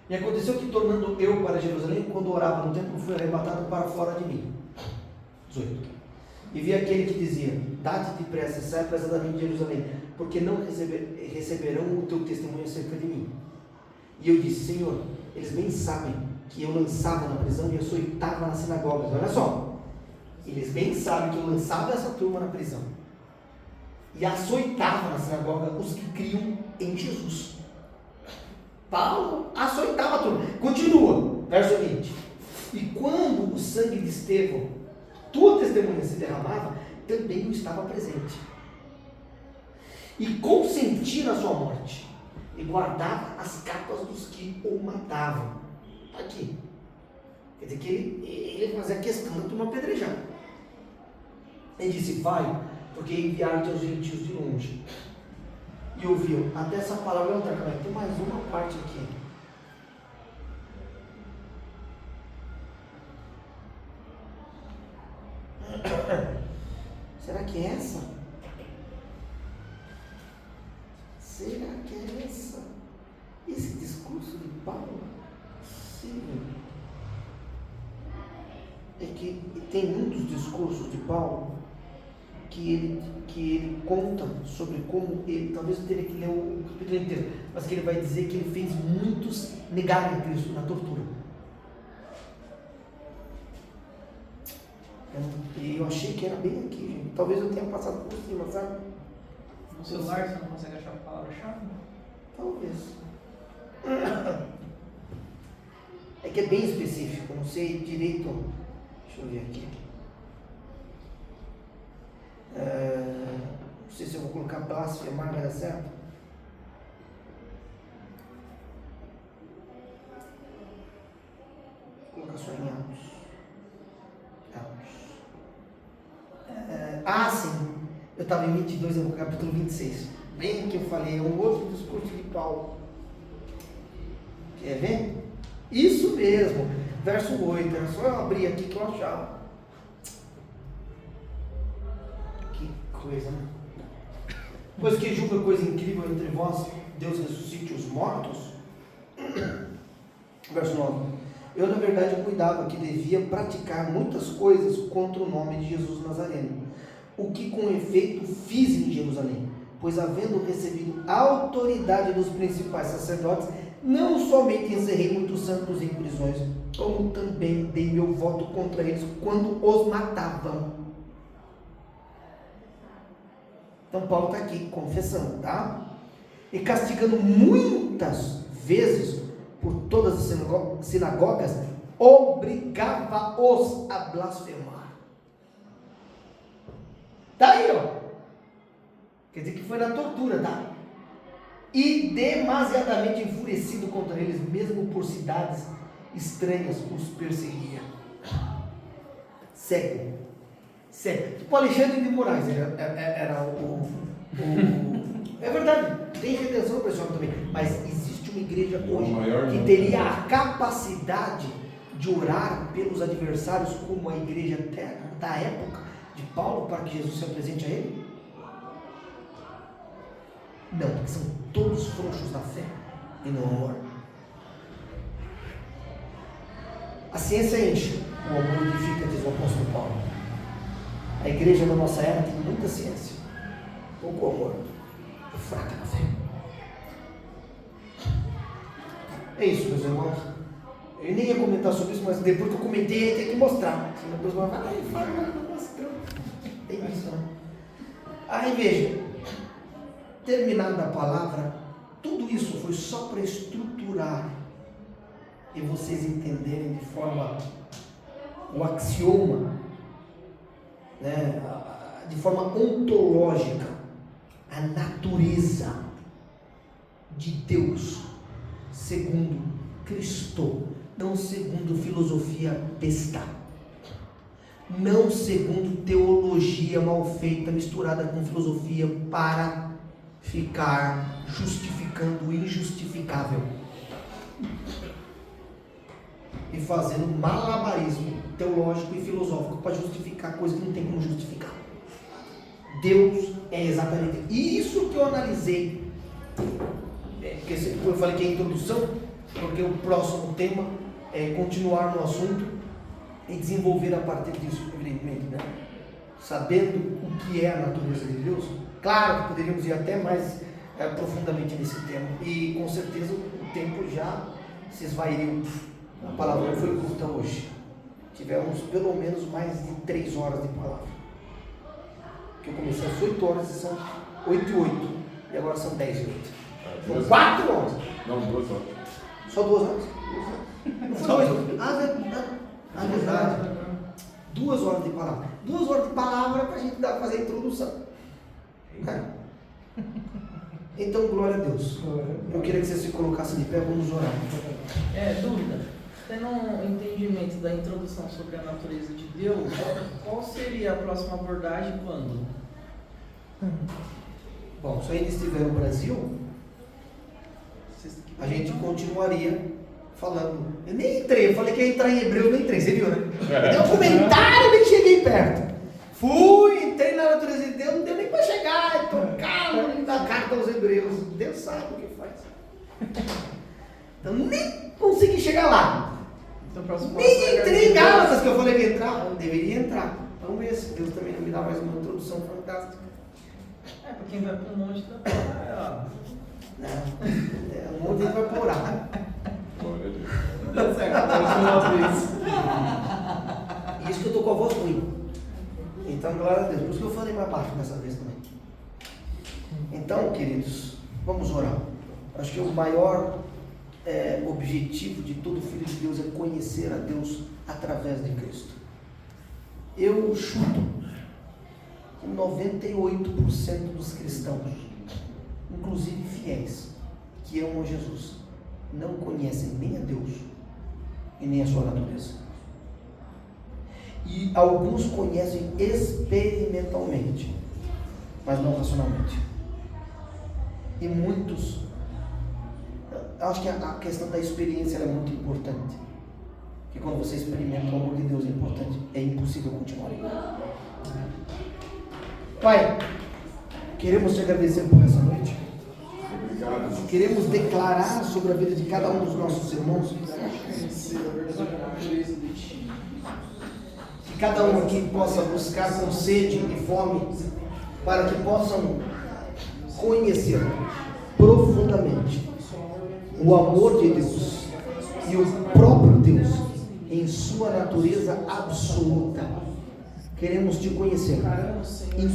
E aconteceu que, tornando eu para Jerusalém, quando orava no templo, fui arrebatado para fora de mim. 18. E vi aquele que dizia: dá-te depressa, sai apressadamente de Jerusalém, porque não receberão o teu testemunho acerca de mim. E eu disse: Senhor, eles bem sabem que eu lançava na prisão e açoitava nas sinagogas. Olha só, eles bem sabem que eu lançava essa turma na prisão e açoitava na sinagoga os que criam em Jesus. Paulo açoitava a turma. Continua, verso 20. E quando o sangue de Estevão, tua testemunha, se derramava, também eu estava presente. E consenti na sua morte, e guardava as capas dos que o matavam. Está aqui. Quer dizer que ele fazia questão da turma apedrejar. Ele disse: vai, porque enviar-te aos gentios de longe. E ouviam até essa palavra. Tem mais uma parte aqui. Será que é essa? Será que é essa? Esse discurso de Paulo? Sim. É que tem um dos discursos de Paulo que ele conta sobre como ele, talvez eu teria que ler o capítulo inteiro, mas que ele vai dizer que ele fez muitos negarem Cristo na tortura. E eu achei que era bem aqui, gente. Talvez eu tenha passado por cima, sabe? No celular você não consegue achar a palavra-chave? Talvez. É que é bem específico, não sei direito. Deixa eu ver aqui. Não sei se eu vou colocar blasfemar, vai dar certo? Vou colocar só em Atos. Sim. Eu estava em 22, no capítulo 26. Bem que eu falei, é um outro discurso de Paulo. Quer ver? Isso mesmo. Verso 8. Era só eu abrir aqui que eu achava. Que coisa, né? Pois que julga coisa incrível entre vós, Deus ressuscite os mortos. Verso 9. Eu, na verdade, cuidava que devia praticar muitas coisas contra o nome de Jesus Nazareno, o que com efeito fiz em Jerusalém, pois havendo recebido a autoridade dos principais sacerdotes, não somente encerrei muitos santos em prisões, como também dei meu voto contra eles quando os matavam. Então Paulo está aqui confessando, tá? E castigando muitas vezes por todas as sinagogas, obrigava-os a blasfemar. Está aí, ó. Quer dizer que foi na tortura, tá? E demasiadamente enfurecido contra eles, mesmo por cidades estranhas, os perseguia. Cego. O Alexandre de Moraes era o é verdade, tem redenção para esse homem também, mas existe uma igreja hoje que teria a capacidade de orar pelos adversários como a igreja da época de Paulo, para que Jesus se apresente a ele? Não, porque são todos frouxos na fé e no amor. A ciência enche, o amor edifica, diz o apóstolo Paulo. A igreja da nossa era tem muita ciência, pouco amor e fraca na fé. É isso, meus irmãos. Eu nem ia comentar sobre isso, mas depois que eu comentei, tem que mostrar. Senão depois vai falar, ele fala, não mostrou. Tem isso, né? Aí veja, terminada a palavra, tudo isso foi só para estruturar e vocês entenderem de forma, o axioma, né, de forma ontológica, a natureza de Deus segundo Cristo, não segundo filosofia besta, não segundo teologia mal feita misturada com filosofia para ficar justificando o injustificável e fazendo malabarismo teológico e filosófico para justificar coisa que não tem como justificar. Deus é exatamente isso que eu analisei, porque eu falei que é introdução, porque o próximo tema é continuar no assunto e desenvolver a partir disso, evidentemente, né? Sabendo o que é a natureza de Deus. Claro que poderíamos ir até mais profundamente nesse tema, e com certeza o tempo já se esvaiu. A palavra foi curta hoje. Tivemos pelo menos mais de 3 horas de palavra. Que eu comecei às 8 horas e são 8 e 8. E agora são 10 e 8. São 4 horas. Não, 2 horas. Só 2 horas? Não foi 2 horas. Ah, verdade. 2 horas de palavra. 2 horas de palavra para a gente fazer a introdução. Então, glória a Deus. Eu queria que você se colocasse de pé, vamos orar. Dúvida. Tendo um entendimento da introdução sobre a natureza de Deus, qual seria a próxima abordagem quando? Bom, se ainda estiver no Brasil, a gente continuaria falando. Eu nem entrei, eu falei que ia entrar em Hebreus, nem entrei, você viu, né? Deu um comentário, nem cheguei perto. Fui, entrei na natureza de Deus, não deu nem para chegar, tocar na carta aos Hebreus. Deus sabe o que faz. Então nem consegui chegar lá. Então, nem entrei em Gálatas, que eu falei que ia entrar. Eu deveria entrar. Vamos ver se Deus também não me dá mais uma introdução fantástica. Para quem vai para um monte da praia, Não, um monte vai por orar. Tá certo, Isso que eu estou com a voz ruim. Então, glória a Deus. Por isso que eu falei mais baixo dessa vez também. Então, queridos, vamos orar. Acho que o maior objetivo de todo filho de Deus é conhecer a Deus através de Cristo. Eu chuto que 98% dos cristãos, inclusive fiéis, que amam Jesus, não conhecem nem a Deus e nem a sua natureza. E alguns conhecem experimentalmente, mas não racionalmente. E muitos, acho que a questão da experiência é muito importante. Porque quando você experimenta o amor de Deus é importante, é impossível continuar. Pai, queremos te agradecer por essa noite. Obrigado. Queremos declarar sobre a vida de cada um dos nossos irmãos. Que cada um aqui possa buscar com sede e fome, para que possam conhecer profundamente o amor de Deus e o próprio Deus em sua natureza absoluta. Queremos te conhecer em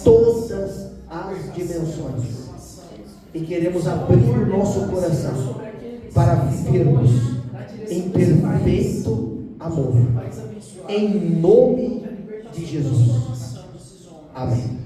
todas as dimensões e queremos abrir o nosso coração para vivermos em perfeito amor, em nome de Jesus. Amém.